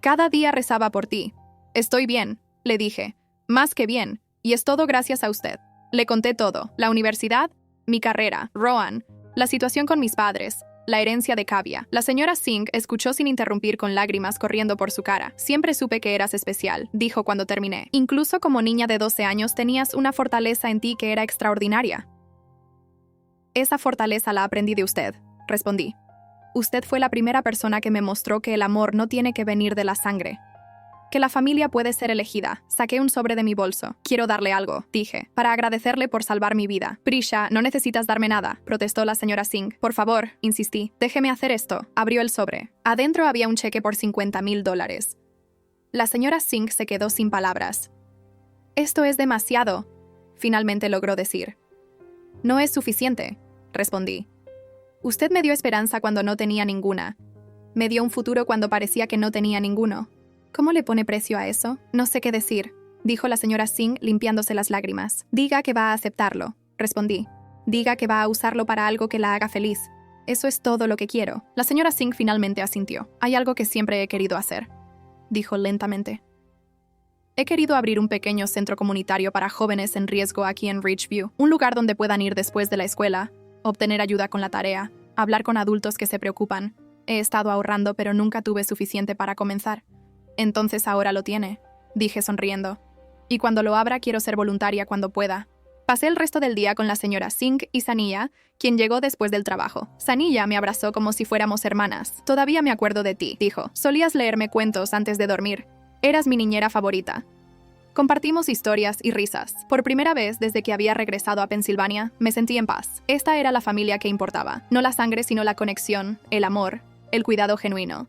«Cada día rezaba por ti». «Estoy bien», le dije. «Más que bien, y es todo gracias a usted». Le conté todo: la universidad, mi carrera, Rohan, la situación con mis padres, la herencia de Kavya. La señora Singh escuchó sin interrumpir con lágrimas corriendo por su cara. «Siempre supe que eras especial», dijo cuando terminé. «Incluso como niña de 12 años tenías una fortaleza en ti que era extraordinaria». «Esa fortaleza la aprendí de usted», respondí. «Usted fue la primera persona que me mostró que el amor no tiene que venir de la sangre, que la familia puede ser elegida». Saqué un sobre de mi bolso. «Quiero darle algo», dije, «para agradecerle por salvar mi vida». «Prisha, no necesitas darme nada», protestó la señora Singh. «Por favor», insistí, «déjeme hacer esto». Abrió el sobre. Adentro había un cheque por $50,000. La señora Singh se quedó sin palabras. «Esto es demasiado», finalmente logró decir. «No es suficiente», respondí. «Usted me dio esperanza cuando no tenía ninguna. Me dio un futuro cuando parecía que no tenía ninguno. ¿Cómo le pone precio a eso? No sé qué decir», dijo la señora Singh limpiándose las lágrimas. «Diga que va a aceptarlo», respondí. «Diga que va a usarlo para algo que la haga feliz. Eso es todo lo que quiero». La señora Singh finalmente asintió. «Hay algo que siempre he querido hacer», dijo lentamente. «He querido abrir un pequeño centro comunitario para jóvenes en riesgo aquí en Ridgeview, un lugar donde puedan ir después de la escuela, obtener ayuda con la tarea, hablar con adultos que se preocupan. He estado ahorrando, pero nunca tuve suficiente para comenzar». «Entonces ahora lo tiene», dije sonriendo. «Y cuando lo abra quiero ser voluntaria cuando pueda». Pasé el resto del día con la señora Singh y Saniya, quien llegó después del trabajo. Saniya me abrazó como si fuéramos hermanas. «Todavía me acuerdo de ti», dijo. «Solías leerme cuentos antes de dormir. Eras mi niñera favorita. Compartimos historias y risas. Por primera vez desde que había regresado a Pensilvania, me sentí en paz. Esta era la familia que importaba. No la sangre, sino la conexión, el amor, el cuidado genuino.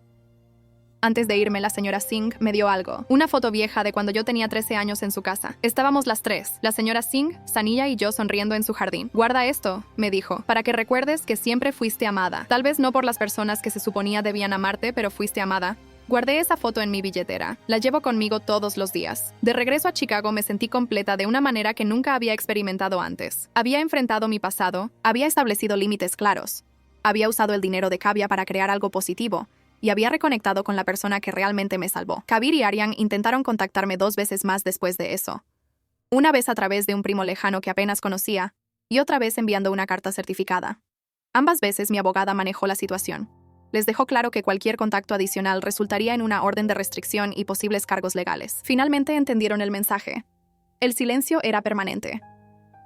Antes de irme, la señora Singh me dio algo. Una foto vieja de cuando yo tenía 13 años en su casa. Estábamos las tres, la señora Singh, Sanilla y yo sonriendo en su jardín. Guarda esto, me dijo, para que recuerdes que siempre fuiste amada. Tal vez no por las personas que se suponía debían amarte, pero fuiste amada. Guardé esa foto en mi billetera. La llevo conmigo todos los días. De regreso a Chicago me sentí completa de una manera que nunca había experimentado antes. Había enfrentado mi pasado, había establecido límites claros. Había usado el dinero de Kavya para crear algo positivo y había reconectado con la persona que realmente me salvó. Kabir y Aryan intentaron contactarme 2 veces más después de eso. Una vez a través de un primo lejano que apenas conocía y otra vez enviando una carta certificada. Ambas veces mi abogada manejó la situación. Les dejó claro que cualquier contacto adicional resultaría en una orden de restricción y posibles cargos legales. Finalmente entendieron el mensaje. El silencio era permanente.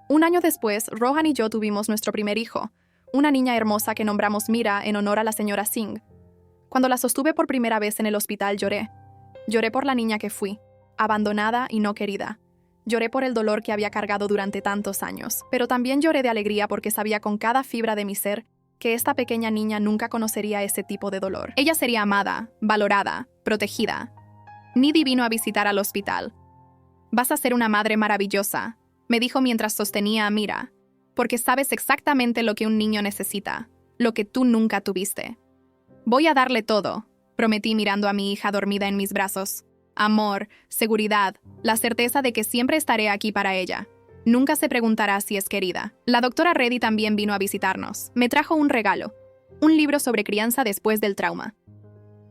1 año después, Rohan y yo tuvimos nuestro primer hijo, una niña hermosa que nombramos Mira en honor a la señora Singh. Cuando la sostuve por primera vez en el hospital lloré. Lloré por la niña que fui, abandonada y no querida. Lloré por el dolor que había cargado durante tantos años. Pero también lloré de alegría porque sabía con cada fibra de mi ser que esta pequeña niña nunca conocería ese tipo de dolor. Ella sería amada, valorada, protegida. Nidhi vino a visitar al hospital. Vas a ser una madre maravillosa, me dijo mientras sostenía a Mira, porque sabes exactamente lo que un niño necesita, lo que tú nunca tuviste. Voy a darle todo, prometí mirando a mi hija dormida en mis brazos. Amor, seguridad, la certeza de que siempre estaré aquí para ella. Nunca se preguntará si es querida. La doctora Reddy también vino a visitarnos. Me trajo un regalo, un libro sobre crianza después del trauma.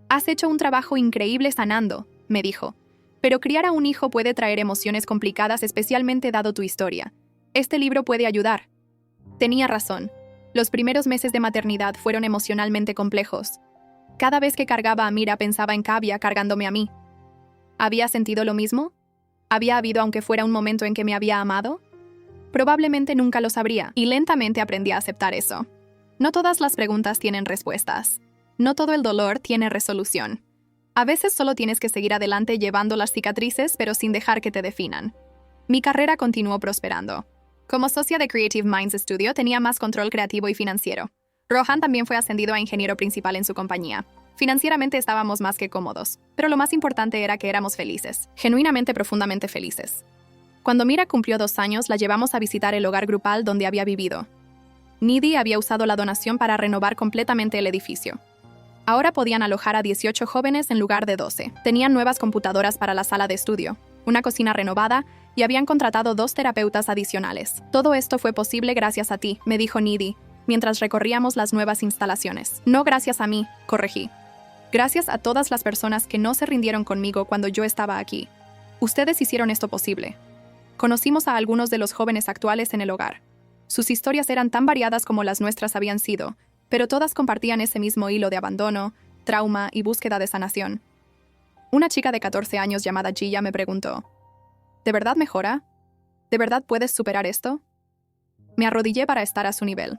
Has hecho un trabajo increíble sanando, me dijo. Pero criar a un hijo puede traer emociones complicadas, especialmente dado tu historia. Este libro puede ayudar. Tenía razón. Los primeros meses de maternidad fueron emocionalmente complejos. Cada vez que cargaba a Mira pensaba en Kavya cargándome a mí. ¿Había sentido lo mismo? ¿Había habido aunque fuera un momento en que me había amado? Probablemente nunca lo sabría, y lentamente aprendí a aceptar eso. No todas las preguntas tienen respuestas. No todo el dolor tiene resolución. A veces solo tienes que seguir adelante llevando las cicatrices, pero sin dejar que te definan. Mi carrera continuó prosperando. Como socia de Creative Minds Studio tenía más control creativo y financiero. Rohan también fue ascendido a ingeniero principal en su compañía. Financieramente estábamos más que cómodos, pero lo más importante era que éramos felices, genuinamente profundamente felices. Cuando Mira cumplió 2 años, la llevamos a visitar el hogar grupal donde había vivido. Nidhi había usado la donación para renovar completamente el edificio. Ahora podían alojar a 18 jóvenes en lugar de 12. Tenían nuevas computadoras para la sala de estudio, una cocina renovada y habían contratado 2 terapeutas adicionales. Todo esto fue posible gracias a ti, me dijo Nidhi, mientras recorríamos las nuevas instalaciones. No gracias a mí, corregí. Gracias a todas las personas que no se rindieron conmigo cuando yo estaba aquí. Ustedes hicieron esto posible. Conocimos a algunos de los jóvenes actuales en el hogar. Sus historias eran tan variadas como las nuestras habían sido, pero todas compartían ese mismo hilo de abandono, trauma y búsqueda de sanación. Una chica de 14 años llamada Gia me preguntó, ¿de verdad mejora? ¿De verdad puedes superar esto? Me arrodillé para estar a su nivel.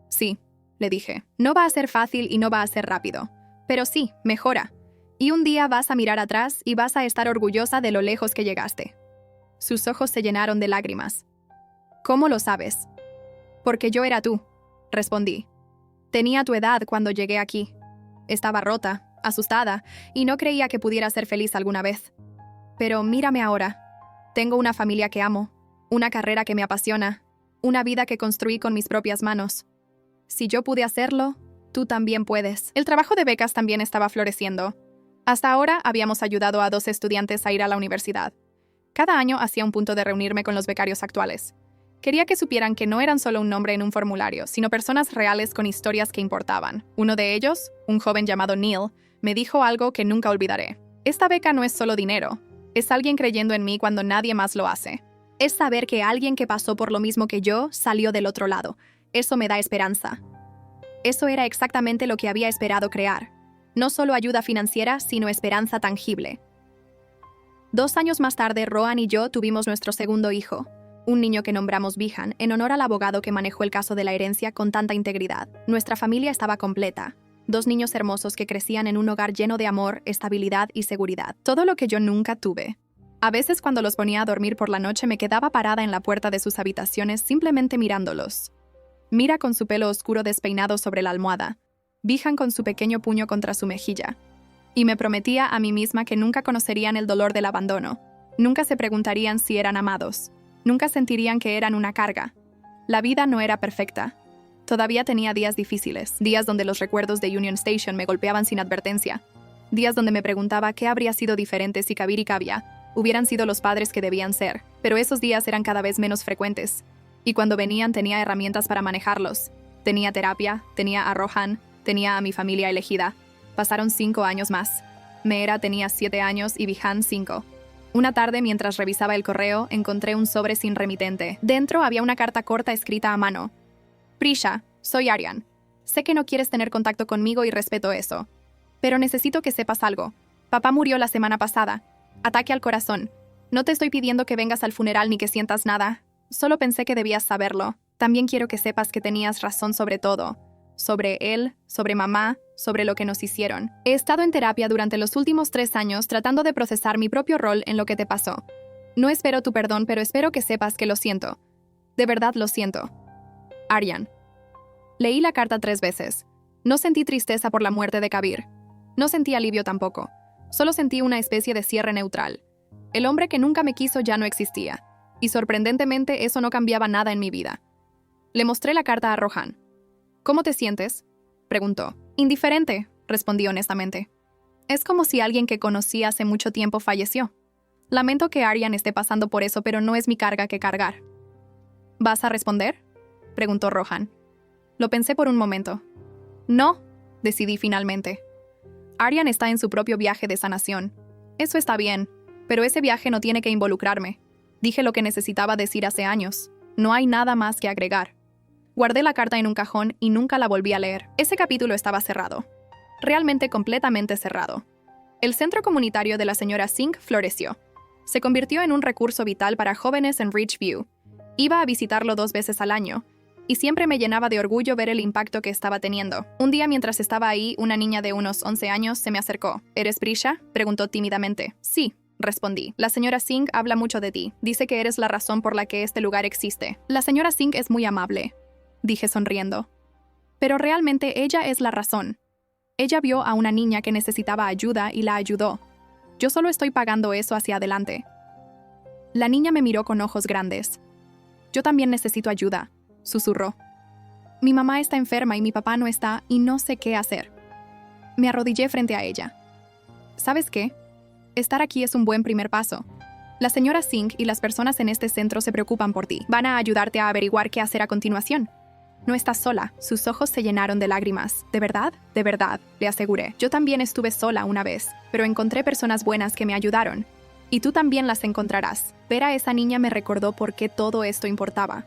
Sí, le dije, no va a ser fácil y no va a ser rápido. Pero sí, mejora. Y un día vas a mirar atrás y vas a estar orgullosa de lo lejos que llegaste. Sus ojos se llenaron de lágrimas. ¿Cómo lo sabes? Porque yo era tú, respondí. Tenía tu edad cuando llegué aquí. Estaba rota, asustada, y no creía que pudiera ser feliz alguna vez. Pero mírame ahora. Tengo una familia que amo, una carrera que me apasiona, una vida que construí con mis propias manos. Si yo pude hacerlo, tú también puedes. El trabajo de becas también estaba floreciendo. Hasta ahora habíamos ayudado a 2 estudiantes a ir a la universidad. Cada año hacía un punto de reunirme con los becarios actuales. Quería que supieran que no eran solo un nombre en un formulario, sino personas reales con historias que importaban. Uno de ellos, un joven llamado Neil, me dijo algo que nunca olvidaré. Esta beca no es solo dinero. Es alguien creyendo en mí cuando nadie más lo hace. Es saber que alguien que pasó por lo mismo que yo salió del otro lado. Eso me da esperanza. Eso era exactamente lo que había esperado crear. No solo ayuda financiera, sino esperanza tangible. 2 años más tarde, Rohan y yo tuvimos nuestro segundo hijo, un niño que nombramos Bihan, en honor al abogado que manejó el caso de la herencia con tanta integridad. Nuestra familia estaba completa. 2 niños hermosos que crecían en un hogar lleno de amor, estabilidad y seguridad. Todo lo que yo nunca tuve. A veces cuando los ponía a dormir por la noche me quedaba parada en la puerta de sus habitaciones simplemente mirándolos. Mira con su pelo oscuro despeinado sobre la almohada. Bijan con su pequeño puño contra su mejilla. Y me prometía a mí misma que nunca conocerían el dolor del abandono. Nunca se preguntarían si eran amados. Nunca sentirían que eran una carga. La vida no era perfecta. Todavía tenía días difíciles, días donde los recuerdos de Union Station me golpeaban sin advertencia. Días donde me preguntaba qué habría sido diferente si Kabir y Kavya hubieran sido los padres que debían ser. Pero esos días eran cada vez menos frecuentes. Y cuando venían tenía herramientas para manejarlos. Tenía terapia, tenía a Rohan, tenía a mi familia elegida. Pasaron 5 años más. Meera tenía 7 años y Bijan 5. Una tarde, mientras revisaba el correo, encontré un sobre sin remitente. Dentro había una carta corta escrita a mano. Prisha, soy Aryan. Sé que no quieres tener contacto conmigo y respeto eso. Pero necesito que sepas algo. Papá murió la semana pasada. Ataque al corazón. No te estoy pidiendo que vengas al funeral ni que sientas nada. Solo pensé que debías saberlo. También quiero que sepas que tenías razón sobre todo. Sobre él, sobre mamá, sobre lo que nos hicieron. He estado en terapia durante los últimos 3 años tratando de procesar mi propio rol en lo que te pasó. No espero tu perdón, pero espero que sepas que lo siento. De verdad lo siento. Aryan. Leí la carta 3 veces. No sentí tristeza por la muerte de Kabir. No sentí alivio tampoco. Solo sentí una especie de cierre neutral. El hombre que nunca me quiso ya no existía. Y sorprendentemente eso no cambiaba nada en mi vida. Le mostré la carta a Rohan. ¿Cómo te sientes?, preguntó. Indiferente, respondí honestamente. Es como si alguien que conocí hace mucho tiempo falleció. Lamento que Aryan esté pasando por eso, pero no es mi carga que cargar. ¿Vas a responder?, preguntó Rohan. Lo pensé por un momento. No, decidí finalmente. Aryan está en su propio viaje de sanación. Eso está bien, pero ese viaje no tiene que involucrarme. Dije lo que necesitaba decir hace años. No hay nada más que agregar. Guardé la carta en un cajón y nunca la volví a leer. Ese capítulo estaba cerrado. Realmente completamente cerrado. El centro comunitario de la señora Singh floreció. Se convirtió en un recurso vital para jóvenes en Ridgeview. Iba a visitarlo 2 veces al año, y siempre me llenaba de orgullo ver el impacto que estaba teniendo. Un día mientras estaba ahí, una niña de unos 11 años se me acercó. ¿Eres Prisha?, preguntó tímidamente. Sí, respondí. La señora Singh habla mucho de ti. Dice que eres la razón por la que este lugar existe. La señora Singh es muy amable, dije sonriendo. Pero realmente ella es la razón. Ella vio a una niña que necesitaba ayuda y la ayudó. Yo solo estoy pagando eso hacia adelante. La niña me miró con ojos grandes. Yo también necesito ayuda, susurró. Mi mamá está enferma y mi papá no está y no sé qué hacer. Me arrodillé frente a ella. ¿Sabes qué? Estar aquí es un buen primer paso. La señora Singh y las personas en este centro se preocupan por ti. Van a ayudarte a averiguar qué hacer a continuación. No estás sola. Sus ojos se llenaron de lágrimas. ¿De verdad? De verdad, le aseguré. Yo también estuve sola una vez, pero encontré personas buenas que me ayudaron. Y tú también las encontrarás. Ver a esa niña me recordó por qué todo esto importaba.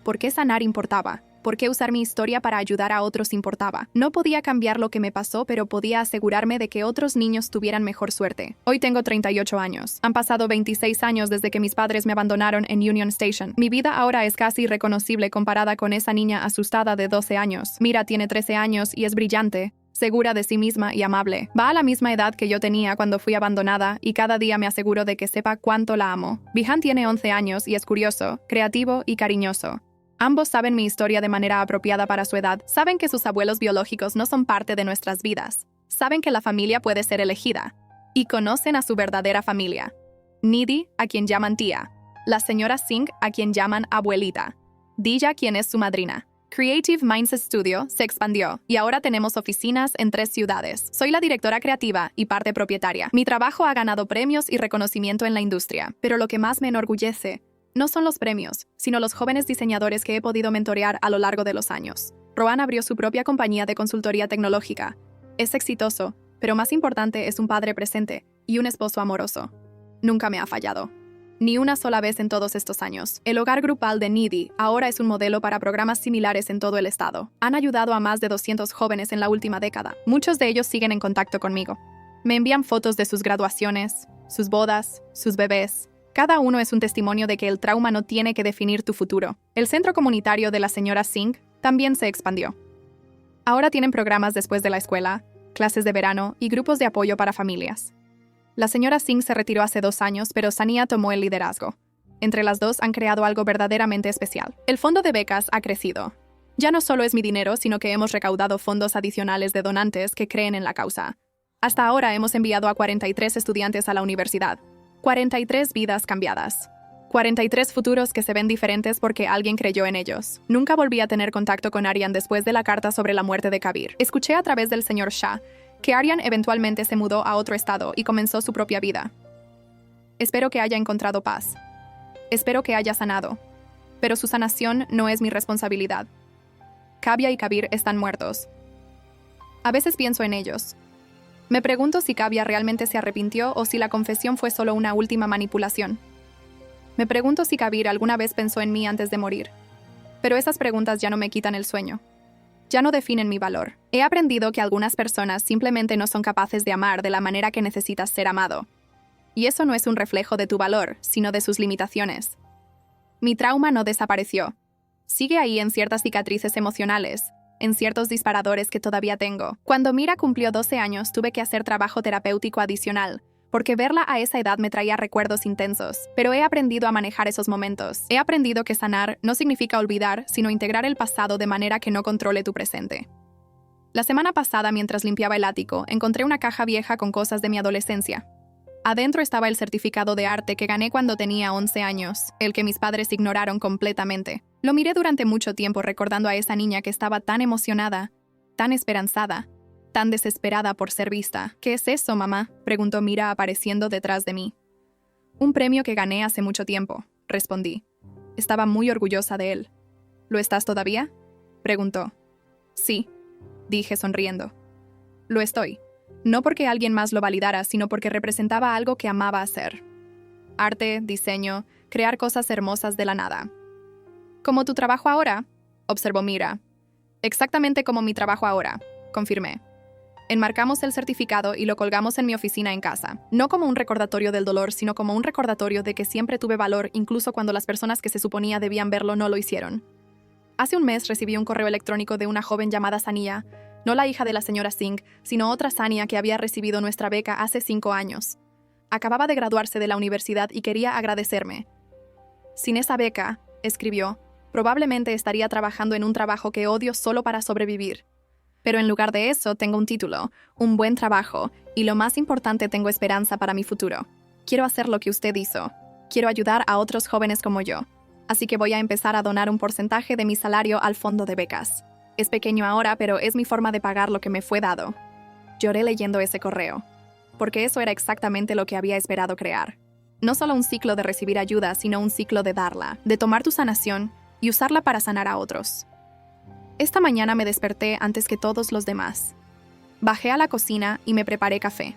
Por qué sanar importaba. Por qué usar mi historia para ayudar a otros importaba. No podía cambiar lo que me pasó, pero podía asegurarme de que otros niños tuvieran mejor suerte. Hoy tengo 38 años. Han pasado 26 años desde que mis padres me abandonaron en Union Station. Mi vida ahora es casi irreconocible comparada con esa niña asustada de 12 años. Mira tiene 13 años y es brillante, segura de sí misma y amable. Va a la misma edad que yo tenía cuando fui abandonada y cada día me aseguro de que sepa cuánto la amo. Bijan tiene 11 años y es curioso, creativo y cariñoso. Ambos saben mi historia de manera apropiada para su edad. Saben que sus abuelos biológicos no son parte de nuestras vidas. Saben que la familia puede ser elegida. Y conocen a su verdadera familia. Nidhi, a quien llaman tía. La señora Singh, a quien llaman abuelita. Dija, quien es su madrina. Creative Minds Studio se expandió y ahora tenemos oficinas en 3 ciudades. Soy la directora creativa y parte propietaria. Mi trabajo ha ganado premios y reconocimiento en la industria, pero lo que más me enorgullece no son los premios, sino los jóvenes diseñadores que he podido mentorear a lo largo de los años. Rohan abrió su propia compañía de consultoría tecnológica. Es exitoso, pero más importante es un padre presente y un esposo amoroso. Nunca me ha fallado. Ni una sola vez en todos estos años. El hogar grupal de Nidhi ahora es un modelo para programas similares en todo el estado. Han ayudado a más de 200 jóvenes en la última década. Muchos de ellos siguen en contacto conmigo. Me envían fotos de sus graduaciones, sus bodas, sus bebés. Cada uno es un testimonio de que el trauma no tiene que definir tu futuro. El centro comunitario de la señora Singh también se expandió. Ahora tienen programas después de la escuela, clases de verano y grupos de apoyo para familias. La señora Singh se retiró hace 2 años, pero Sania tomó el liderazgo. Entre las dos han creado algo verdaderamente especial. El fondo de becas ha crecido. Ya no solo es mi dinero, sino que hemos recaudado fondos adicionales de donantes que creen en la causa. Hasta ahora hemos enviado a 43 estudiantes a la universidad. 43 vidas cambiadas. 43 futuros que se ven diferentes porque alguien creyó en ellos. Nunca volví a tener contacto con Aryan después de la carta sobre la muerte de Kabir. Escuché a través del señor Shah que Aryan eventualmente se mudó a otro estado y comenzó su propia vida. Espero que haya encontrado paz. Espero que haya sanado. Pero su sanación no es mi responsabilidad. Kavya y Kabir están muertos. A veces pienso en ellos. Me pregunto si Kavya realmente se arrepintió o si la confesión fue solo una última manipulación. Me pregunto si Kabir alguna vez pensó en mí antes de morir. Pero esas preguntas ya no me quitan el sueño. Ya no definen mi valor. He aprendido que algunas personas simplemente no son capaces de amar de la manera que necesitas ser amado. Y eso no es un reflejo de tu valor, sino de sus limitaciones. Mi trauma no desapareció. Sigue ahí en ciertas cicatrices emocionales, en ciertos disparadores que todavía tengo. Cuando Mira cumplió 12 años, tuve que hacer trabajo terapéutico adicional, porque verla a esa edad me traía recuerdos intensos. Pero he aprendido a manejar esos momentos. He aprendido que sanar no significa olvidar, sino integrar el pasado de manera que no controle tu presente. La semana pasada, mientras limpiaba el ático, encontré una caja vieja con cosas de mi adolescencia. Adentro estaba el certificado de arte que gané cuando tenía 11 años, el que mis padres ignoraron completamente. Lo miré durante mucho tiempo recordando a esa niña que estaba tan emocionada, tan esperanzada, tan desesperada por ser vista. ¿Qué es eso, mamá?, preguntó Mira apareciendo detrás de mí. Un premio que gané hace mucho tiempo, respondí. Estaba muy orgullosa de él. ¿Lo estás todavía?, preguntó. Sí, dije sonriendo. Lo estoy. No porque alguien más lo validara, sino porque representaba algo que amaba hacer. Arte, diseño, crear cosas hermosas de la nada. ¿Como tu trabajo ahora?, observó Mira. Exactamente como mi trabajo ahora, confirmé. Enmarcamos el certificado y lo colgamos en mi oficina en casa. No como un recordatorio del dolor, sino como un recordatorio de que siempre tuve valor, incluso cuando las personas que se suponía debían verlo no lo hicieron. Hace un mes recibí un correo electrónico de una joven llamada Sania, no la hija de la señora Singh, sino otra Sania que había recibido nuestra beca hace 5 años. Acababa de graduarse de la universidad y quería agradecerme. Sin esa beca, escribió, probablemente estaría trabajando en un trabajo que odio solo para sobrevivir. Pero en lugar de eso, tengo un título, un buen trabajo, y lo más importante, tengo esperanza para mi futuro. Quiero hacer lo que usted hizo. Quiero ayudar a otros jóvenes como yo. Así que voy a empezar a donar un porcentaje de mi salario al fondo de becas. Es pequeño ahora, pero es mi forma de pagar lo que me fue dado. Lloré leyendo ese correo, porque eso era exactamente lo que había esperado crear. No solo un ciclo de recibir ayuda, sino un ciclo de darla, de tomar tu sanación y usarla para sanar a otros. Esta mañana me desperté antes que todos los demás. Bajé a la cocina y me preparé café.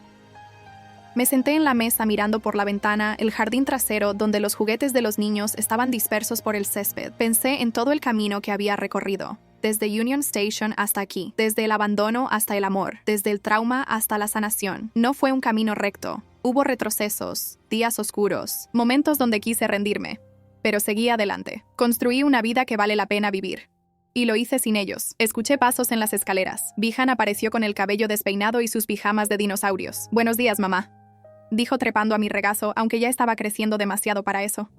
Me senté en la mesa mirando por la ventana el jardín trasero donde los juguetes de los niños estaban dispersos por el césped. Pensé en todo el camino que había recorrido. Desde Union Station hasta aquí, desde el abandono hasta el amor, desde el trauma hasta la sanación. No fue un camino recto. Hubo retrocesos, días oscuros, momentos donde quise rendirme. Pero seguí adelante. Construí una vida que vale la pena vivir. Y lo hice sin ellos. Escuché pasos en las escaleras. Bijan apareció con el cabello despeinado y sus pijamas de dinosaurios. «Buenos días, mamá», dijo trepando a mi regazo, aunque ya estaba creciendo demasiado para eso.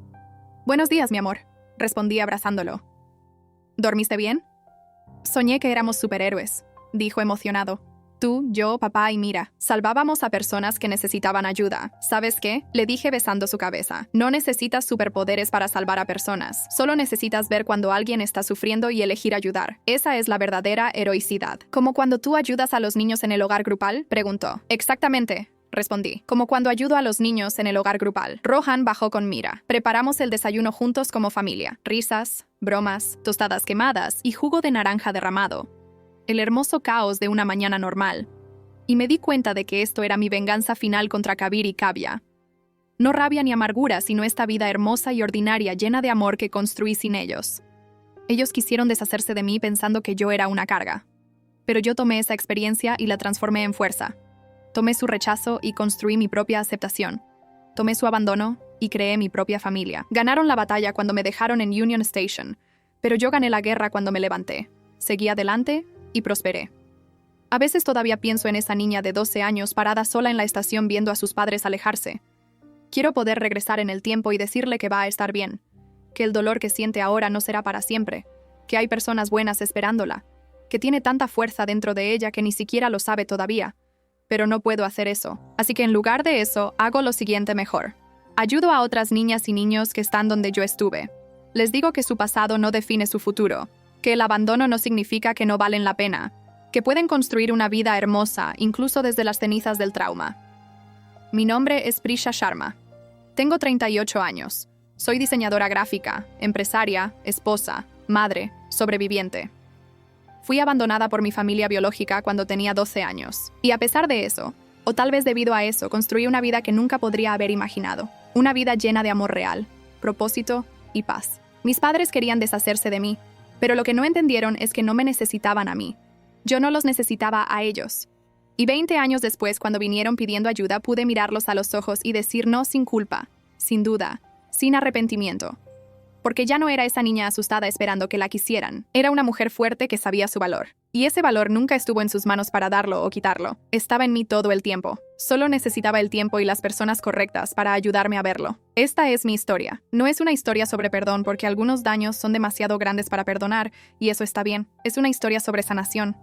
«Buenos días, mi amor», respondí abrazándolo. «¿Dormiste bien?» «Soñé que éramos superhéroes», dijo emocionado. «Tú, yo, papá y Mira. Salvábamos a personas que necesitaban ayuda. ¿Sabes qué?», le dije besando su cabeza. «No necesitas superpoderes para salvar a personas. Solo necesitas ver cuando alguien está sufriendo y elegir ayudar. Esa es la verdadera heroicidad». «¿Como cuando tú ayudas a los niños en el hogar grupal?», preguntó. «Exactamente», respondí. «Como cuando ayudo a los niños en el hogar grupal». Rohan bajó con Mira. Preparamos el desayuno juntos como familia. Risas, bromas, tostadas quemadas y jugo de naranja derramado. El hermoso caos de una mañana normal. Y me di cuenta de que esto era mi venganza final contra Kabir y Kavya. No rabia ni amargura, sino esta vida hermosa y ordinaria llena de amor que construí sin ellos. Ellos quisieron deshacerse de mí pensando que yo era una carga. Pero yo tomé esa experiencia y la transformé en fuerza. Tomé su rechazo y construí mi propia aceptación. Tomé su abandono y creé mi propia familia. Ganaron la batalla cuando me dejaron en Union Station, pero yo gané la guerra cuando me levanté. Seguí adelante y prosperé. A veces todavía pienso en esa niña de 12 años parada sola en la estación viendo a sus padres alejarse. Quiero poder regresar en el tiempo y decirle que va a estar bien, que el dolor que siente ahora no será para siempre, que hay personas buenas esperándola, que tiene tanta fuerza dentro de ella que ni siquiera lo sabe todavía. Pero no puedo hacer eso, así que en lugar de eso, hago lo siguiente mejor. Ayudo a otras niñas y niños que están donde yo estuve. Les digo que su pasado no define su futuro, que el abandono no significa que no valen la pena, que pueden construir una vida hermosa, incluso desde las cenizas del trauma. Mi nombre es Prisha Sharma. Tengo 38 años. Soy diseñadora gráfica, empresaria, esposa, madre, sobreviviente. Fui abandonada por mi familia biológica cuando tenía 12 años. Y a pesar de eso, o tal vez debido a eso, construí una vida que nunca podría haber imaginado. Una vida llena de amor real, propósito y paz. Mis padres querían deshacerse de mí, pero lo que no entendieron es que no me necesitaban a mí. Yo no los necesitaba a ellos. Y 20 años después, cuando vinieron pidiendo ayuda, pude mirarlos a los ojos y decir no sin culpa, sin duda, sin arrepentimiento. Porque ya no era esa niña asustada esperando que la quisieran. Era una mujer fuerte que sabía su valor. Y ese valor nunca estuvo en sus manos para darlo o quitarlo. Estaba en mí todo el tiempo. Solo necesitaba el tiempo y las personas correctas para ayudarme a verlo. Esta es mi historia. No es una historia sobre perdón porque algunos daños son demasiado grandes para perdonar, y eso está bien. Es una historia sobre sanación.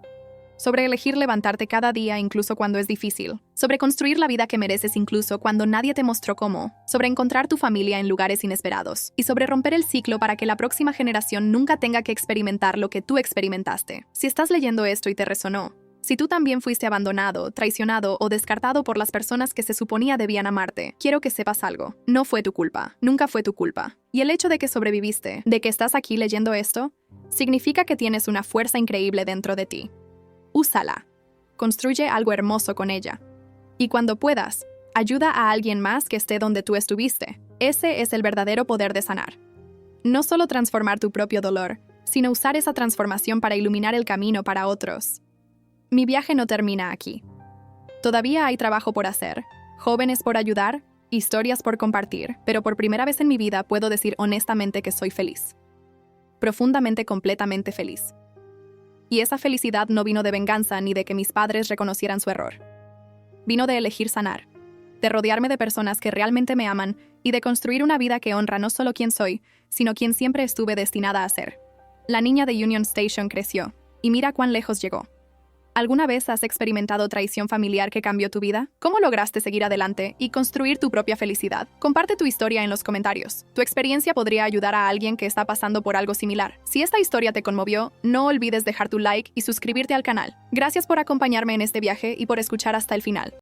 Sobre elegir levantarte cada día incluso cuando es difícil. Sobre construir la vida que mereces incluso cuando nadie te mostró cómo. Sobre encontrar tu familia en lugares inesperados. Y sobre romper el ciclo para que la próxima generación nunca tenga que experimentar lo que tú experimentaste. Si estás leyendo esto y te resonó, si tú también fuiste abandonado, traicionado o descartado por las personas que se suponía debían amarte, quiero que sepas algo. No fue tu culpa. Nunca fue tu culpa. Y el hecho de que sobreviviste, de que estás aquí leyendo esto, significa que tienes una fuerza increíble dentro de ti. Úsala. Construye algo hermoso con ella. Y cuando puedas, ayuda a alguien más que esté donde tú estuviste. Ese es el verdadero poder de sanar. No solo transformar tu propio dolor, sino usar esa transformación para iluminar el camino para otros. Mi viaje no termina aquí. Todavía hay trabajo por hacer, jóvenes por ayudar, historias por compartir, pero por primera vez en mi vida puedo decir honestamente que soy feliz. Profundamente, completamente feliz. Y esa felicidad no vino de venganza ni de que mis padres reconocieran su error. Vino de elegir sanar, de rodearme de personas que realmente me aman y de construir una vida que honra no solo quién soy, sino quien siempre estuve destinada a ser. La niña de Union Station creció, y mira cuán lejos llegó. ¿Alguna vez has experimentado traición familiar que cambió tu vida? ¿Cómo lograste seguir adelante y construir tu propia felicidad? Comparte tu historia en los comentarios. Tu experiencia podría ayudar a alguien que está pasando por algo similar. Si esta historia te conmovió, no olvides dejar tu like y suscribirte al canal. Gracias por acompañarme en este viaje y por escuchar hasta el final.